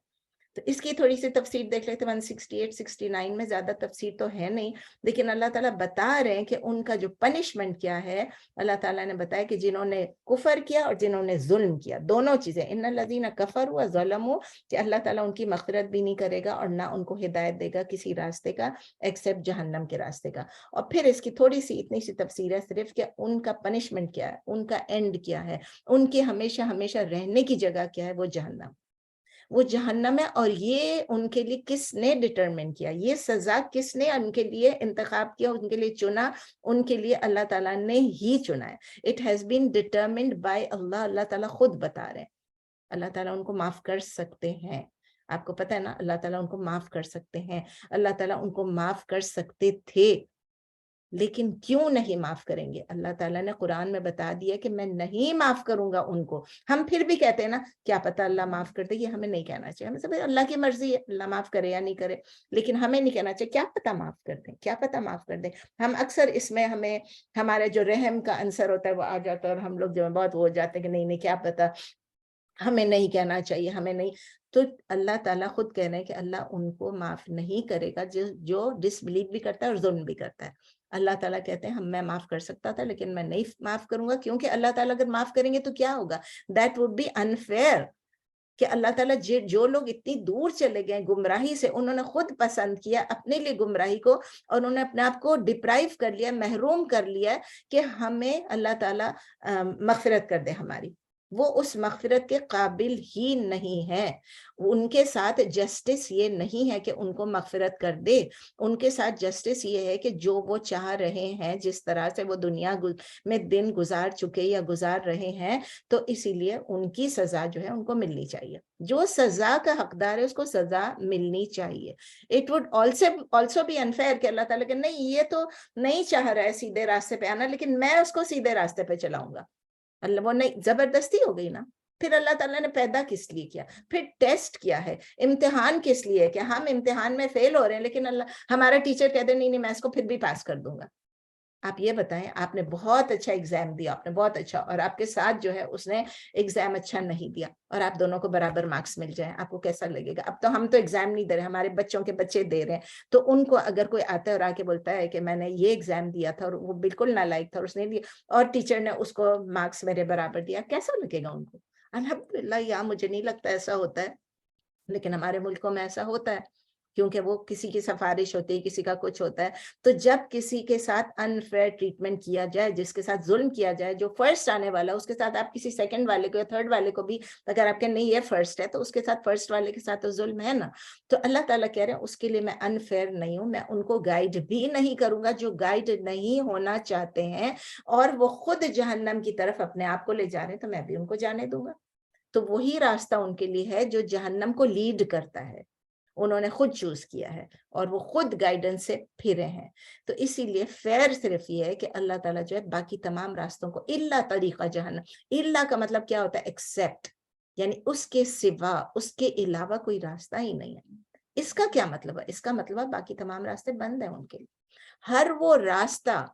تو اس کی تھوڑی سی تفسیر دیکھ لیتے ہیں. 168-69 میں زیادہ تفسیر تو ہے نہیں, لیکن اللہ تعالیٰ بتا رہے ہیں کہ ان کا جو پنشمنٹ کیا ہے. اللہ تعالیٰ نے بتایا کہ جنہوں نے کفر کیا اور جنہوں نے ظلم کیا, دونوں چیزیں, ان الذین کفروا وظلموا, کہ اللہ تعالیٰ ان کی مغفرت بھی نہیں کرے گا اور نہ ان کو ہدایت دے گا کسی راستے کا ایکسیپٹ جہنم کے راستے کا. اور پھر اس کی تھوڑی سی اتنی سی تفسیر ہے صرف کہ ان کا پنشمنٹ کیا ہے, ان کا اینڈ کیا ہے, ان کے ہمیشہ ہمیشہ رہنے کی جگہ کیا ہے, وہ جہنم, وہ جہنم ہے. اور یہ ان کے لیے کس نے ڈٹرمن کیا, یہ سزا کس نے ان کے لیے انتخاب کیا, ان کے لیے چنا, ان کے لیے اللہ تعالیٰ نے ہی چنا ہے. It has been determined by Allah, اللہ تعالیٰ خود بتا رہے ہیں. اللہ تعالیٰ ان کو معاف کر سکتے ہیں, آپ کو پتہ ہے نا, اللہ تعالیٰ ان کو معاف کر سکتے ہیں, اللہ تعالیٰ ان کو معاف کر سکتے تھے, لیکن کیوں نہیں معاف کریں گے؟ اللہ تعالیٰ نے قرآن میں بتا دیا کہ میں نہیں معاف کروں گا ان کو. ہم پھر بھی کہتے ہیں نا کیا پتہ اللہ معاف کر دے, یہ ہمیں نہیں کہنا چاہیے. ہمیں سب اللہ کی مرضی ہے, اللہ معاف کرے یا نہیں کرے, لیکن ہمیں نہیں کہنا چاہیے کیا پتہ معاف کر دیں, کیا پتہ معاف کر دیں. ہم اکثر اس میں ہمیں ہمارے جو رحم کا عنصر ہوتا ہے وہ آ جاتا ہے, اور ہم لوگ جو بہت وہ ہو جاتے ہیں کہ نہیں کیا پتہ, ہمیں نہیں کہنا چاہیے, ہمیں نہیں. تو اللہ تعالیٰ خود کہہ رہے ہیں کہ اللہ ان کو معاف نہیں کرے گا جو ڈس بلیو بھی کرتا ہے اور ظلم بھی کرتا ہے. اللہ تعالیٰ کہتے ہیں میں معاف کر سکتا تھا لیکن میں نہیں معاف کروں گا, کیونکہ اللہ تعالیٰ اگر معاف کریں گے تو کیا ہوگا, دیٹ وڈ بی انفیئر, کہ اللہ تعالیٰ جو لوگ اتنی دور چلے گئے گمراہی سے, انہوں نے خود پسند کیا اپنے لیے گمراہی کو, اور انہوں نے اپنے آپ کو ڈپرائیو کر لیا, محروم کر لیا کہ ہمیں اللہ تعالیٰ مغفرت کر دے ہماری. وہ اس مغفرت کے قابل ہی نہیں ہے. ان کے ساتھ جسٹس یہ نہیں ہے کہ ان کو مغفرت کر دے, ان کے ساتھ جسٹس یہ ہے کہ جو وہ چاہ رہے ہیں, جس طرح سے وہ دنیا میں دن گزار چکے یا گزار رہے ہیں, تو اسی لیے ان کی سزا جو ہے ان کو ملنی چاہیے. جو سزا کا حقدار ہے اس کو سزا ملنی چاہیے. It would also be unfair کہ اللہ تعالیٰ کہ نہیں یہ تو نہیں چاہ رہا ہے سیدھے راستے پہ آنا, لیکن میں اس کو سیدھے راستے پہ چلاؤں گا. اللہ وہ نہیں, زبردستی ہو گئی نا. پھر اللہ تعالیٰ نے پیدا کس لیے کیا, پھر ٹیسٹ کیا ہے, امتحان کس لیے, کہ ہم امتحان میں فیل ہو رہے ہیں لیکن ہمارا ٹیچر کہتے نہیں میں اس کو پھر بھی پاس کر دوں گا. آپ یہ بتائیں, آپ نے بہت اچھا ایگزام دیا, آپ نے بہت اچھا, اور آپ کے ساتھ جو ہے اس نے ایگزام اچھا نہیں دیا, اور آپ دونوں کو برابر مارکس مل جائیں, آپ کو کیسا لگے گا؟ اب تو ہم تو ایگزام نہیں دے رہے, ہمارے بچوں کے بچے دے رہے ہیں, تو ان کو اگر کوئی آتا ہے اور آ کے بولتا ہے کہ میں نے یہ ایگزام دیا تھا اور وہ بالکل نالائق تھا اور اس نے دیا, اور ٹیچر نے اس کو مارکس میرے برابر دیا, کیسا لگے گا ان کو؟ الحمدللہ, یا مجھے نہیں لگتا ایسا ہوتا ہے, لیکن ہمارے ملکوں میں ایسا ہوتا ہے, کیونکہ وہ کسی کی سفارش ہوتی ہے, کسی کا کچھ ہوتا ہے. تو جب کسی کے ساتھ انفیئر ٹریٹمنٹ کیا جائے, جس کے ساتھ ظلم کیا جائے, جو فرسٹ آنے والا اس کے ساتھ آپ کسی سیکنڈ والے کو یا تھرڈ والے کو بھی, اگر آپ کے نہیں یہ فرسٹ ہے تو اس کے ساتھ فرسٹ والے کے ساتھ تو ظلم ہے نا. تو اللہ تعالیٰ کہہ رہے ہیں اس کے لیے میں انفیئر نہیں ہوں, میں ان کو گائیڈ بھی نہیں کروں گا جو گائیڈ نہیں ہونا چاہتے ہیں, اور وہ خود جہنم کی طرف اپنے آپ کو لے جا رہے ہیں, تو میں بھی ان کو جانے دوں گا. تو وہی راستہ ان کے لیے ہے جو جہنم کو لیڈ کرتا ہے, انہوں نے خود چوز کیا ہے اور وہ خود گائیڈنس سے پھرے ہیں. تو اسی لیے فیر صرف یہ ہے کہ اللہ تعالیٰ جو ہے باقی تمام راستوں کو الا طریقہ جہنم, الا کا مطلب کیا ہوتا ہے, ایکسیپٹ, یعنی اس کے سوا، اس کے علاوہ کوئی راستہ ہی نہیں ہے. اس کا کیا مطلب ہے؟ اس کا مطلب ہے باقی تمام راستے بند ہیں ان کے لیے. ہر وہ راستہ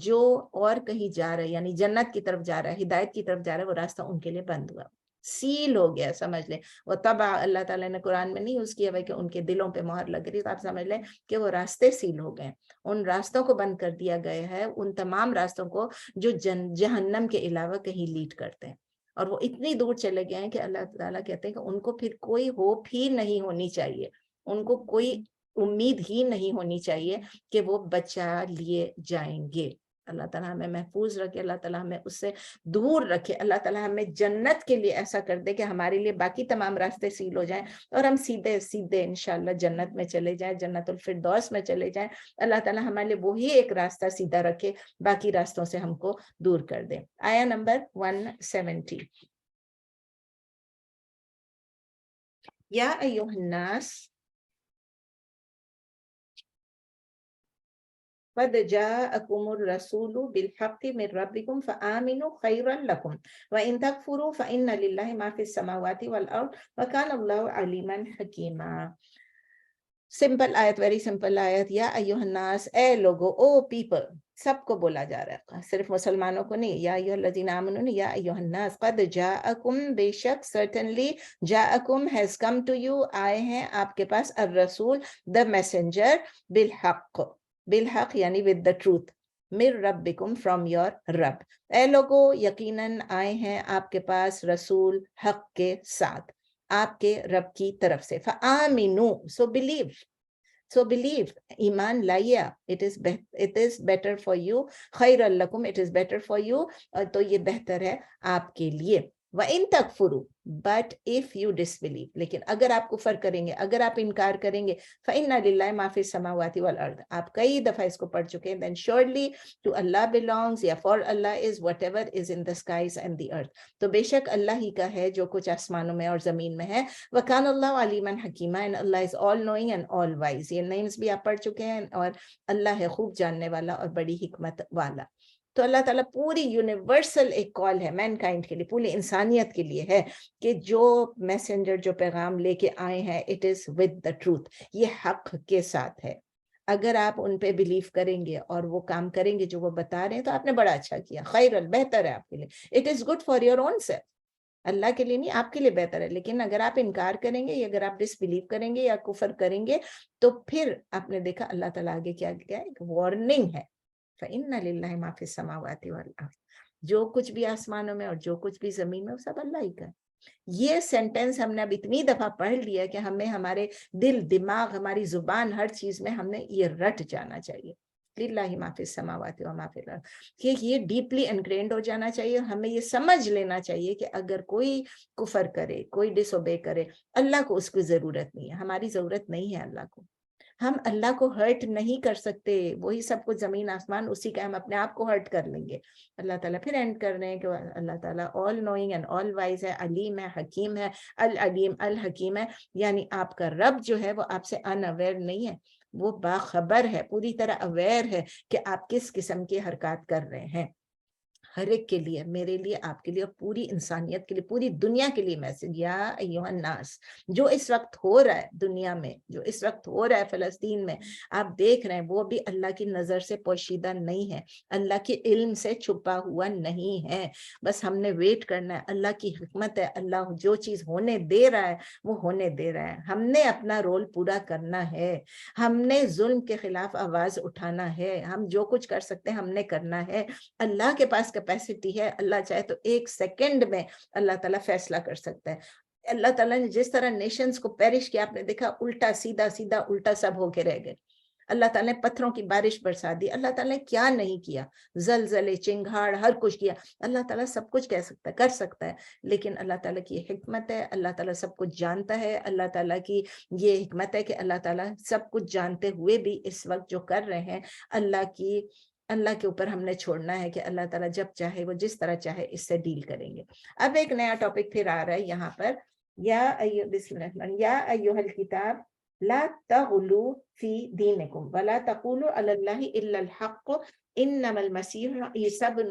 جو اور کہیں جا رہا ہے، یعنی جنت کی طرف جا رہا ہے، ہدایت کی طرف جا رہا ہے، وہ راستہ ان کے لیے بند ہوا، سیل ہو گیا. سمجھ لیں وہ تب اللہ تعالیٰ نے قرآن میں نہیں یوز کیا ہوا کہ ان کے دلوں پہ مہر لگ رہی، تو آپ سمجھ لیں کہ وہ راستے سیل ہو گئے. ان راستوں کو بند کر دیا گیا ہے، ان تمام راستوں کو جو جہنم کے علاوہ کہیں لیڈ کرتے ہیں. اور وہ اتنی دور چلے گئے ہیں کہ اللہ تعالیٰ کہتے ہیں کہ ان کو پھر کوئی ہوپ ہی نہیں ہونی چاہیے، ان کو کوئی امید ہی نہیں ہونی چاہیے کہ وہ بچا لیے جائیں گے. اللہ تعالیٰ ہمیں محفوظ رکھے، اللہ تعالیٰ ہمیں اس سے دور رکھے، اللہ تعالیٰ ہمیں جنت کے لیے ایسا کر دے کہ ہمارے لیے باقی تمام راستے سیل ہو جائیں اور ہم سیدھے سیدھے انشاءاللہ جنت میں چلے جائیں، جنت الفردوس میں چلے جائیں. اللہ تعالیٰ ہمارے لیے وہی ایک راستہ سیدھا رکھے، باقی راستوں سے ہم کو دور کر دے. آیا نمبر 170. یا ایھا الناس قد جاءکم الرسول بالحق من ربکم فآمنوا خیرا لکم وإن تکفروا فإن للہ ما فی السماوات والارض وکان اللہ علیما حکیما. سمپل آیت، ویری سمپل آیت. یا ایھا الناس، اے لوگو، او پیپل، سب کو بولا جا رہا ہے، صرف مسلمانوں کو نہیں. یا ایھا الذین آمنوا نہیں، یا ایھا الناس قد جاءکم، بے شک، certainly جاءکم has come to you، آئے ہیں آپ کے پاس، الرسول the messenger، بالحق، بالحق یعنی with the truth، من ربکم from your رب. اے لوگو یقیناً آئے ہیں آپ کے پاس رسول حق کے ساتھ، آپ کے رب کی طرف سے. فآمنوا، so believe، so believe، ایمان لائیے. it is better for you، خیر لکم، it is better for you، تو یہ بہتر ہے آپ کے لیے. وَإِن تَكْفُرُوا، but if you disbelieve، لیکن اگر آپ کفر کریں گے، اگر آپ انکار کریں گے، فَإِنَّ لِلَّهِ مَا فِي السَّمَاوَاتِ وَالْأَرْضِ، آپ کئی دفعہ اس کو پڑھ چکے ہیں. then surely to Allah belongs، یا for Allah is whatever is in the skies and the earth، تو بے شک اللہ ہی کا ہے جو کچھ آسمانوں میں اور زمین میں ہے. وَكَانَ اللَّهُ عَلِيمًا حَكِيمًا، and Allah is all knowing and all wise. یہ names بھی آپ پڑھ چکے ہیں، اور اللہ ہے خوب جاننے والا اور بڑی حکمت والا. تو اللہ تعالیٰ پوری یونیورسل ایک کال ہے مین کائنڈ کے لیے، پوری انسانیت کے لیے ہے کہ جو میسنجر، جو پیغام لے کے آئے ہیں، it is with the truth, یہ حق کے ساتھ ہے. اگر آپ ان پہ بلیو کریں گے اور وہ کام کریں گے جو وہ بتا رہے ہیں، تو آپ نے بڑا اچھا کیا، خیر، بہتر ہے آپ کے لیے. It is good for your own self, اللہ کے لیے نہیں، آپ کے لیے بہتر ہے. لیکن اگر آپ انکار کریں گے، یا اگر آپ ڈس بلیو کریں گے یا کفر کریں گے، تو پھر آپ نے دیکھا اللہ تعالیٰ آگے کیا کیا، ایک وارننگ ہے. فَإِنَّ لِلَّهِ مَا فِي السَّمَاوَاتِ وَالْأَرْضِ، جو کچھ بھی آسمانوں میں اور جو کچھ بھی زمین میں، وہ سب اللہ ہی کا ہے. یہ سینٹنس ہم نے اب اتنی دفعہ پڑھ لیا کہ ہمیں ہمارے دل، دماغ، ہماری زبان، ہر چیز میں ہم نے یہ رٹ جانا چاہیے. لِلَّهِ مَا فِي السَّمَاوَاتِ وَمَا فِي الْأَرْضِ، کہ یہ ڈیپلی انگرینڈ ہو جانا چاہیے. ہمیں یہ سمجھ لینا چاہیے کہ اگر کوئی کفر کرے، کوئی ڈس اوبے کرے، اللہ کو اس کی ضرورت نہیں ہے، ہماری ضرورت نہیں ہے اللہ کو. ہم اللہ کو ہرٹ نہیں کر سکتے، وہی سب کچھ زمین آسمان اسی کا، ہم اپنے آپ کو ہرٹ کر لیں گے. اللہ تعالیٰ پھر اینڈ کر رہے ہیں کہ اللہ تعالیٰ all knowing and all wise ہے، علیم ہے، حکیم ہے. العلیم الحکیم ہے، یعنی آپ کا رب جو ہے وہ آپ سے ان اویئر نہیں ہے، وہ باخبر ہے، پوری طرح اویئر ہے کہ آپ کس قسم کی حرکات کر رہے ہیں. ہر ایک کے لیے، میرے لیے، آپ کے لیے، اور پوری انسانیت کے لیے، پوری دنیا کے لیے میسج. یا ایھا الناس، جو اس وقت ہو رہا ہے دنیا میں، جو اس وقت ہو رہا ہے فلسطین میں، آپ دیکھ رہے ہیں، وہ بھی اللہ کی نظر سے پوشیدہ نہیں ہے، اللہ کے علم سے چھپا ہوا نہیں ہے. بس ہم نے ویٹ کرنا ہے. اللہ کی حکمت ہے، اللہ جو چیز ہونے دے رہا ہے وہ ہونے دے رہا ہے. ہم نے اپنا رول پورا کرنا ہے، ہم نے ظلم کے خلاف آواز اٹھانا ہے، ہم جو کچھ کر سکتے ہیں ہم نے کرنا ہے. اللہ کے پاس کیپیسٹی ہے، اللہ چاہے تو ایک سیکنڈ میں اللہ تعالیٰ فیصلہ کر سکتا ہے. اللہ تعالیٰ نے جس طرح نیشنز کو پیرش کیا، آپ نے دیکھا، الٹا سیدھا سیدھا الٹا سب ہو کے رہ گئے. اللہ تعالیٰ نے پتھروں کی بارش برسا دی. اللہ تعالیٰ نے کیا نہیں کیا، زلزلے، چنگھاڑ، ہر کچھ کیا. اللہ تعالیٰ سب کچھ کہہ سکتا ہے، کر سکتا ہے، لیکن اللہ تعالیٰ کی حکمت ہے، اللہ تعالیٰ سب کچھ جانتا ہے. اللہ تعالیٰ کی یہ حکمت ہے کہ اللہ تعالیٰ سب کچھ جانتے ہوئے بھی اس وقت جو کر رہے ہیں، اللہ کے اوپر ہم نے چھوڑنا ہے کہ اللہ تعالیٰ جب چاہے، وہ جس طرح چاہے اس سے ڈیل کریں گے. اب ایک نیا ٹاپک پھر آ رہا ہے یہاں پر. بسم اللہ الرحمن، یا ایھا الکتاب لا تغلوا فی دینکم ولا تقولوا علی اللہ الا الحق انما المسیح عیسی ابن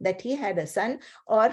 that he had a son or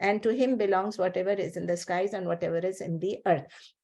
and to him belongs whatever is in the skies and whatever is in the earth.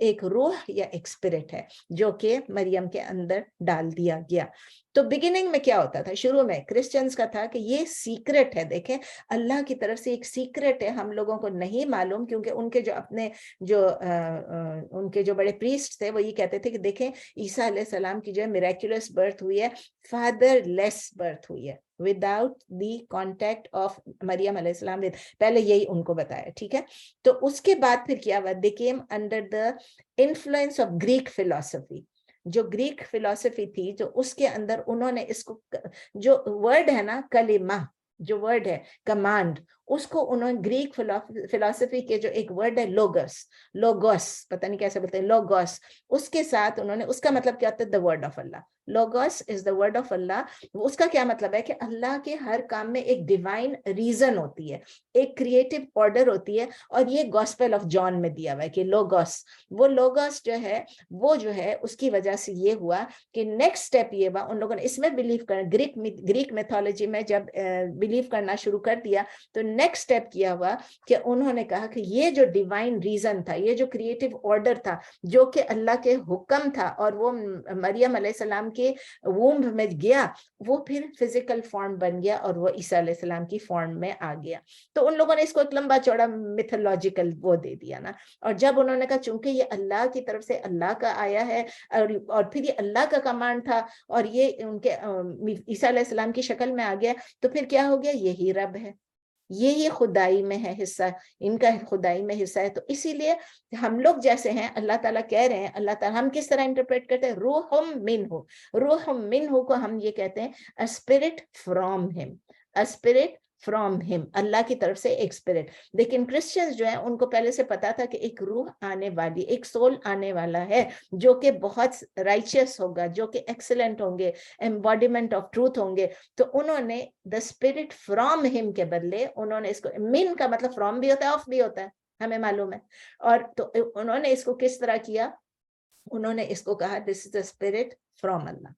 ایک روح یا ایک اسپرٹ ہے جو کہ مریم کے اندر ڈال دیا گیا. تو بگننگ میں کیا ہوتا تھا؟ شروع میں کرسچنز کا تھا کہ یہ سیکرٹ ہے، دیکھیں اللہ کی طرف سے ایک سیکرٹ ہے، ہم لوگوں کو نہیں معلوم، کیونکہ ان کے جو اپنے ان کے جو بڑے پریسٹ تھے وہ یہ کہتے تھے کہ دیکھیں عیسیٰ علیہ السلام کی جو ہے میریکولس برتھ ہوئی ہے، فادر لیس برتھ ہوئی ہے وداؤٹ دی کانٹیکٹ آف مریم علیہ السلام. پہلے یہی ان کو بتایا، ٹھیک ہے. تو اس کے بعد پھر کیا ہوا؟ they came under the influence of Greek philosophy. جو گریک فلسفی تھی، جو اس کے اندر انہوں نے اس کو، جو ورڈ ہے نا کلمہ، جو ورڈ ہے کمانڈ، اس کو انہوں نے گریک فلسفی کے جو ایک ورڈ ہے لوگوس پتہ نہیں کیسے بولتے ہیں، لوگوس، اس کے ساتھ انہوں نے، اس کا مطلب کیا ہوتا ہے؟ the word of Allah. Logos is the word of Allah. اس کا کیا مطلب ہے کہ اللہ کے ہر کام میں ایک ڈیوائن ریزن ہوتی ہے، ایک کریٹو آرڈر ہوتی ہے، اور یہ گوسپل آف جان میں دیا ہوا ہے کہ لوگوس، وہ لوگوس جو ہے وہ جو ہے اس کی وجہ سے یہ ہوا کہ نیکسٹ سٹیپ یہ ہوا، ان لوگوں نے اس میں بلیو کرنا، گریک میتھولوجی میں جب بلیو کرنا شروع کر دیا تو نیکسٹ سٹیپ کیا ہوا کہ انہوں نے کہا کہ یہ جو ڈیوائن ریزن تھا، یہ جو کریٹو آرڈر تھا جو کہ اللہ کے حکم تھا اور وہ مریم علیہ السلام کے وومب میں گیا، وہ پھر فزیکل فارم بن گیا اور وہ عیسیٰ علیہ السلام کی فارم میں آ گیا. تو ان لوگوں نے اس کو ایک لمبا چوڑا میتھولوجیکل وہ دے دیا نا. اور جب انہوں نے کہا چونکہ یہ اللہ کی طرف سے اللہ کا آیا ہے اور پھر یہ اللہ کا کمانڈ تھا اور یہ ان کے عیسیٰ علیہ السلام کی شکل میں آ گیا، تو پھر کیا ہو گیا؟ یہی رب ہے، یہی خدائی میں ہے حصہ، ان کا خدائی میں حصہ ہے. تو اسی لیے ہم لوگ جیسے ہیں، اللہ تعالیٰ کہہ رہے ہیں، اللہ تعالیٰ ہم کس طرح انٹرپریٹ کرتے ہیں؟ روح منہ کو ہم یہ کہتے ہیں a spirit from him, a spirit from him، اللہ کی طرف سے ایک اسپرٹ. لیکن کرسچنز جو ہیں ان کو پہلے سے پتا تھا کہ ایک روح آنے والی، ایک سول آنے والا ہے جو کہ بہت رائچس ہوگا، جو کہ ایکسلنٹ ہوں گے، ایمبوڈیمنٹ آف ٹروتھ ہوں گے. تو انہوں نے دا اسپرٹ فرام ہم کے بدلے انہوں نے اس کو، من کا مطلب فرام بھی ہوتا ہے، آف بھی ہوتا ہے، ہمیں معلوم ہے. اور تو انہوں نے اس کو کس طرح کیا؟ انہوں نے اس کو کہا this is the spirit from Allah,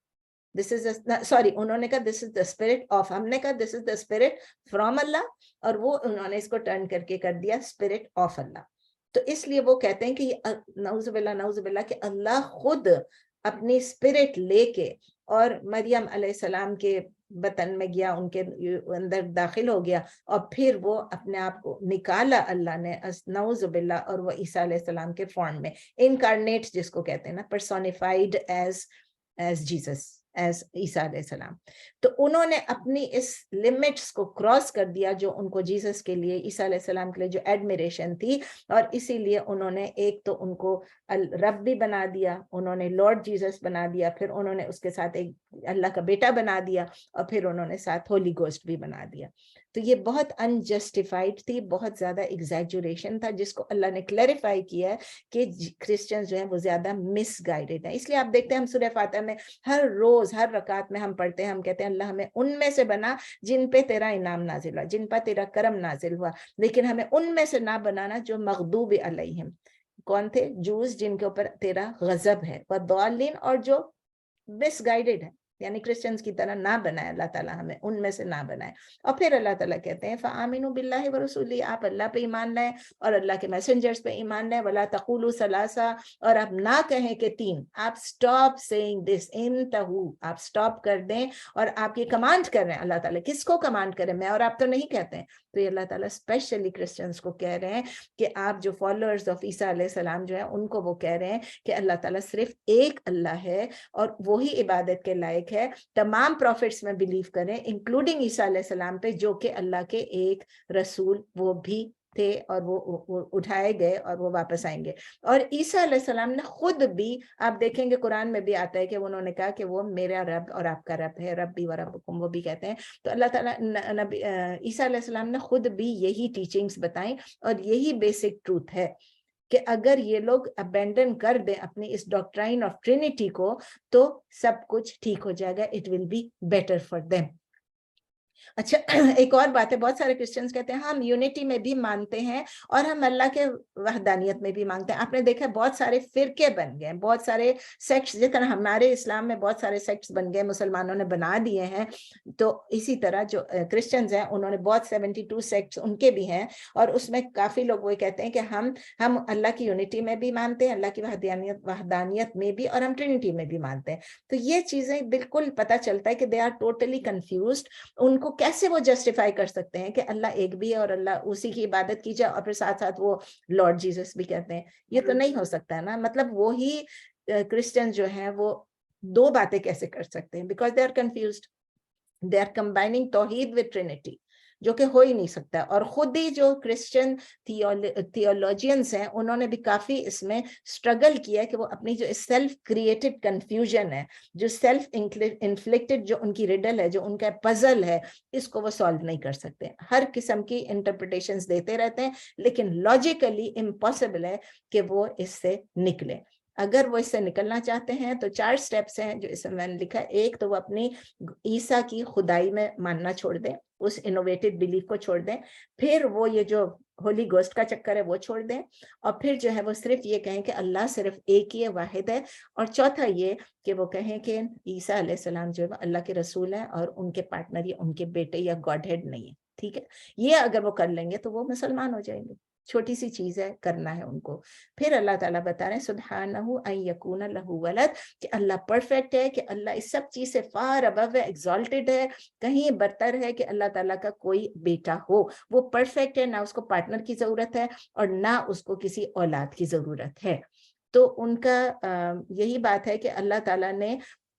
this is sorry انہوں نے کہا this is the spirit of، ہم نے کہا this is the spirit from اللہ، اور وہ انہوں نے اس کو ٹرن کر کے کر دیا spirit of اللہ. تو اس لیے وہ کہتے ہیں کہ یہ نعوذ باللہ کہ اللہ خود اپنی اسپرٹ لے کے اور مریم علیہ السلام کے بطن میں گیا، ان کے اندر داخل ہو گیا، اور پھر وہ اپنے آپ کو نکالا اللہ نے نعوذ باللہ، اور وہ عیسیٰ علیہ السلام کے فارم میں، انکارنیٹ جس کو کہتے ہیں نا، پرسونیفائڈ ایز جیسس، ایز عیسیٰ علیہ السلام. تو انہوں نے اپنی اس لمٹس کو کراس کر دیا جو ان کو جیسس کے لیے، عیسیٰ علیہ السلام کے لیے جو ایڈمیریشن تھی، اور اسی لیے انہوں نے ایک تو ان کو رب بھی بنا دیا، انہوں نے لارڈ جیسس بنا دیا، پھر انہوں نے اس کے ساتھ ایک اللہ کا بیٹا بنا دیا، اور پھر انہوں نے ساتھ ہولی گوسٹ بھی بنا دیا. تو یہ بہت انجسٹیفائڈ تھی، بہت زیادہ ایگزیجوریشن تھا، جس کو اللہ نے کلیریفائی کیا ہے کہ کرسچنز جو ہیں وہ زیادہ مس گائیڈڈ ہیں. اس لیے آپ دیکھتے ہیں ہم سورہ فاتحہ میں ہر روز ہر رکعت میں ہم پڑھتے ہیں، ہم کہتے ہیں اللہ ہمیں ان میں سے بنا جن پہ تیرا انعام نازل ہوا، جن پر تیرا کرم نازل ہوا، لیکن ہمیں ان میں سے نہ بنانا جو مغضوب علیہم، کون تھے؟ جوز، جن کے اوپر تیرا غضب ہے، والضالین، اور جو مس گائیڈڈ ہے، یعنی کرسچنز کی طرح نہ بنائے اللہ تعالیٰ، ہمیں ان میں سے نہ بنائے. اور پھر اللہ تعالیٰ کہتے ہیں فآمنوا باللہ ورسولہ، آپ اللہ پہ ایمان لائیں اور اللہ کے میسنجرز پہ ایمان لائیں، ولا تقولوا ثلاثہ، اور آپ نہ کہیں کہ تین. آپ اسٹاپ سیئنگ دس، انتہو، آپ اسٹاپ کر دیں. اور آپ یہ کمانڈ کر رہے ہیں، اللہ تعالیٰ کس کو کمانڈ کریں؟ میں اور آپ تو نہیں کہتے ہیں. تو یہ اللہ تعالیٰ اسپیشلی کرسچنز کو کہہ رہے ہیں کہ آپ جو فالوورز آف عیسیٰ علیہ السلام جو ہیں ان کو وہ کہہ رہے ہیں کہ اللہ تعالیٰ صرف ایک اللہ ہے اور وہی عبادت کے لائق ہے. تمام پروفٹس میں بلیو کریں انکلوڈنگ عیسیٰ علیہ السلام پہ، جو کہ اللہ کے ایک رسول وہ بھی تھے، اور وہ اٹھائے گئے اور وہ واپس آئیں گے. اور عیسیٰ علیہ السلام نے خود بھی، آپ دیکھیں گے قرآن میں بھی آتا ہے کہ انہوں نے کہا کہ وہ میرا رب اور آپ کا رب ہے، ربی و ربکم، وہ بھی کہتے ہیں. تو اللہ تعالیٰ عیسیٰ علیہ السلام نے خود بھی یہی ٹیچنگز بتائیں، اور یہی بیسک ٹروتھ ہے کہ اگر یہ لوگ ابینڈن کر دیں اپنی اس ڈاکٹرائن آف ٹرینٹی کو تو سب کچھ ٹھیک ہو جائے گا، it will be better for them. اچھا ایک اور بات ہے, بہت سارے کرسچنز کہتے ہیں ہم یونٹی میں بھی مانتے ہیں اور ہم اللہ کے وحدانیت میں بھی مانتے ہیں. آپ نے دیکھا بہت سارے فرقے بن گئے, بہت سارے سیکٹس, جس طرح ہمارے اسلام میں بہت سارے سیکٹس بن گئے, مسلمانوں نے بنا دیے ہیں, تو اسی طرح جو کرسچنز ہیں انہوں نے بہت 72 سیکٹس ان کے بھی ہیں, اور اس میں کافی لوگ وہ کہتے ہیں کہ ہم اللہ کی یونٹی میں بھی مانتے ہیں, اللہ کی وحدانیت میں بھی, اور ہم ٹرینٹی میں بھی مانتے ہیں. تو یہ چیزیں بالکل پتہ چلتا ہے کہ دے آر ٹوٹلی کنفیوزڈ. ان کو کیسے وہ جسٹیفائی کر سکتے ہیں کہ اللہ ایک بھی ہے اور اللہ اسی کی عبادت کی جائے اور پھر ساتھ ساتھ وہ لارڈ جیسس بھی کہتے ہیں؟ یہ تو نہیں ہو سکتا ہے نا. مطلب وہی کرسچن جو ہیں وہ دو باتیں کیسے کر سکتے ہیں؟ Because they are confused, they are combining توحید ود ٹرینٹی, جو کہ ہو ہی نہیں سکتا. اور خود ہی جو کرسچن تھیولوجینس ہیں انہوں نے بھی کافی اس میں اسٹرگل کیا کہ وہ اپنی جو سیلف کریٹڈ کنفیوژن ہے, جو سیلف انفلکٹڈ جو ان کی ریڈل ہے, جو ان کا پزل ہے, اس کو وہ سالو نہیں کر سکتے. ہر قسم کی انٹرپریٹیشنز دیتے رہتے ہیں, لیکن لاجیکلی امپاسبل ہے کہ وہ اس سے نکلے. اگر وہ اس سے نکلنا چاہتے ہیں تو 4 سٹیپس ہیں جو اس میں میں نے لکھا. ایک تو وہ اپنی عیسیٰ کی خدائی میں ماننا چھوڑ دیں, اس انوویٹڈ بلیف کو چھوڑ دیں. پھر وہ یہ جو ہولی گوسٹ کا چکر ہے وہ چھوڑ دیں, اور پھر جو ہے وہ صرف یہ کہیں کہ اللہ صرف ایک ہی ہے, واحد ہے. اور چوتھا یہ کہ وہ کہیں کہ عیسیٰ علیہ السلام جو ہے اللہ کے رسول ہیں اور ان کے پارٹنر یا ان کے بیٹے یا گاڈ ہیڈ نہیں ہے. ٹھیک ہے, یہ اگر وہ کر لیں گے تو وہ مسلمان ہو جائیں گے. چھوٹی سی چیز ہے, کرنا ہے ان کو. پھر اللہ تعالیٰ بتا رہے ہیں سبحانہ ان یکون لہ ولد, کہ اللہ پرفیکٹ ہے, کہ اللہ اس سب چیز سے فار ابو ہے, ایگزالٹڈ ہے, کہیں برتر ہے کہ اللہ تعالیٰ کا کوئی بیٹا ہو. وہ پرفیکٹ ہے, نہ اس کو پارٹنر کی ضرورت ہے اور نہ اس کو کسی اولاد کی ضرورت ہے. تو ان کا یہی بات ہے کہ اللہ تعالیٰ نے,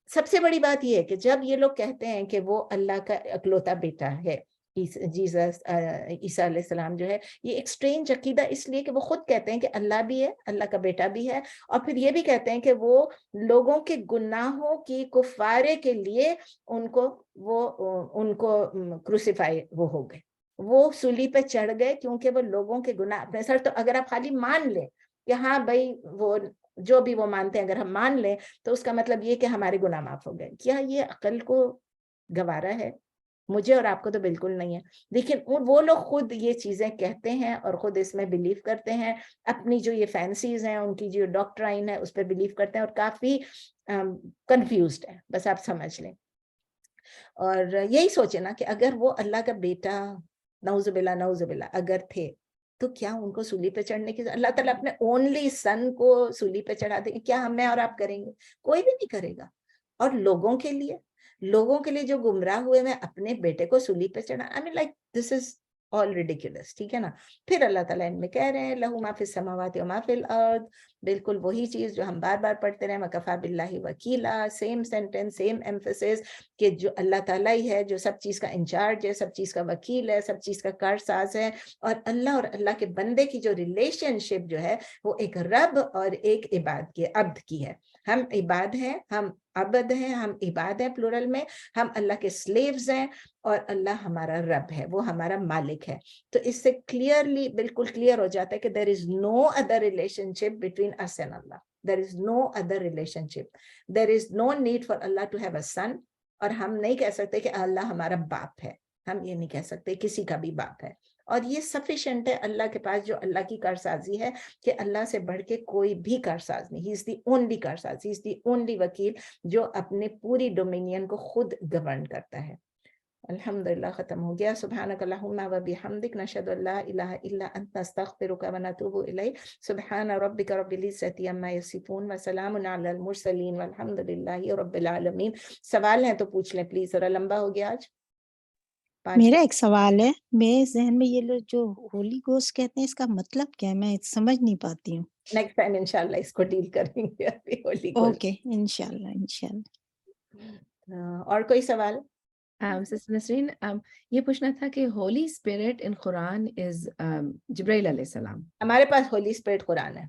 سب سے بڑی بات یہ ہے کہ جب یہ لوگ کہتے ہیں کہ وہ اللہ کا اکلوتا بیٹا ہے, جیسس عیسیٰ علیہ السلام جو ہے, یہ ایک اسٹرینج عقیدہ اس لیے کہ وہ خود کہتے ہیں کہ اللہ بھی ہے, اللہ کا بیٹا بھی ہے, اور پھر یہ بھی کہتے ہیں کہ وہ لوگوں کے گناہوں کی کفارے کے لیے ان کو کروسیفائی وہ ہو گئے, وہ سولی پہ چڑھ گئے, کیونکہ وہ لوگوں کے گناہ اپنے سر. تو اگر آپ خالی مان لیں کہ ہاں بھائی وہ جو بھی وہ مانتے ہیں, اگر ہم مان لیں تو اس کا مطلب یہ کہ ہمارے گناہ معاف ہو گئے. کیا یہ عقل کو گوارا ہے؟ مجھے اور آپ کو تو بالکل نہیں ہے. لیکن وہ لوگ خود یہ چیزیں کہتے ہیں اور خود اس میں بلیو کرتے ہیں, اپنی جو یہ فینسیز ہیں, ان کی جو ڈاکٹرائن ہے اس پہ بلیو کرتے ہیں, اور کافی کنفیوزڈ ہے, بس آپ سمجھ لیں. اور یہی سوچے نا کہ اگر وہ اللہ کا بیٹا نعوذ باللہ اگر تھے, تو کیا ان کو سولی پہ چڑھنے کی, اللہ تعالیٰ اپنے اونلی سن کو سولی پہ چڑھا دیں؟ کیا ہم اور آپ کریں گے؟ کوئی بھی نہیں کرے گا. اور لوگوں کے لیے جو گمراہ ہوئے, میں اپنے بیٹے کو سولی پہ چڑھا, I mean like this is all ridiculous. ٹھیک ہے نا. پھر اللہ تعالیٰ ان میں کہہ رہے ہیں لہو ما فی السماوات و ما فی الارض, بالکل وہی چیز جو ہم بار بار پڑھتے رہے, وکفا باللہ وکیلا, سیم سینٹینس, سیم ایمفیسس, کہ جو اللہ تعالیٰ ہی ہے جو سب چیز کا انچارج ہے, سب چیز کا وکیل ہے, سب چیز کا کارساز ہے. اور اللہ کے بندے کی جو ریلیشن شپ جو ہے وہ ایک رب اور ایک عبد کی ہے. ہم عباد ہیں, ہم عبد ہیں, ہم عباد ہیں پلورل میں, ہم اللہ کے سلیوز ہیں, اور اللہ ہمارا رب ہے, وہ ہمارا مالک ہے. تو اس سے کلیئرلی بالکل کلیئر ہو جاتا ہے کہ there is no other relationship between us and Allah. There is no other relationship. There is no need for Allah to have a son. اور ہم نہیں کہہ سکتے کہ اللہ ہمارا باپ ہے, ہم یہ نہیں کہہ سکتے کسی کا بھی باپ ہے. اور یہ سفیشینٹ ہے اللہ کے پاس, جو اللہ کی کارسازی ہے, کہ اللہ سے بڑھ کے کوئی بھی کارساز نہیں. ہی از the only Karsaz, he is the only وکیل جو اپنے پوری ڈومینین کو خود گورن کرتا ہے. الحمدللہ ختم ہو گیا. سبحانک اللہم و بحمدک, نشہد ان لا الہ الا انت, نستغفرک و نتوب الیک. سبحان ربک رب العزۃ عما یصفون, وسلام علی المرسلین, والحمدللہ رب العالمین. سوال ہیں تو پوچھ لیں پلیز, ذرا لمبا ہو گیا آج. میرا ایک سوال ہے, میرے ذہن میں یہ لوگ جو ہولی گوسٹ کہتے ہیں, اس کا مطلب کیا ہے؟ میں سمجھ نہیں پاتی ہوں. نیکسٹ ٹائم انشاءاللہ اس کو ڈیل کریں گے. ابھی ہولی کو. اوکے, انشاءاللہ. اور کوئی سوال؟ سسٹر نسرین, یہ پوچھنا تھا کہ ہولی اسپرٹ ان قرآن از جبرائیل علیہ السلام. ہمارے پاس ہولی اسپرٹ قرآن ہے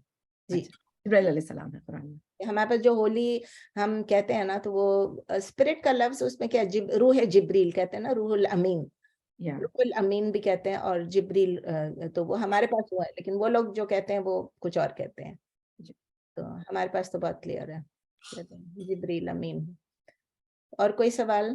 جی. جبرائیل علیہ السلام ہے قرآن میں. ہمارے پاس جو ہولی ہم کہتے ہیں نا, تو وہ اسپرٹ کا لفظ اس میں کیا, روح جبریل کہتے ہیں نا, روح الامین. روح الامین بھی کہتے ہیں, اور جبریل, تو وہ ہمارے پاس ہوا ہے, لیکن وہ لوگ جو کہتے ہیں وہ کچھ اور کہتے ہیں. تو ہمارے پاس تو بہت کلیئر ہے, جبریل امین. اور کوئی سوال؟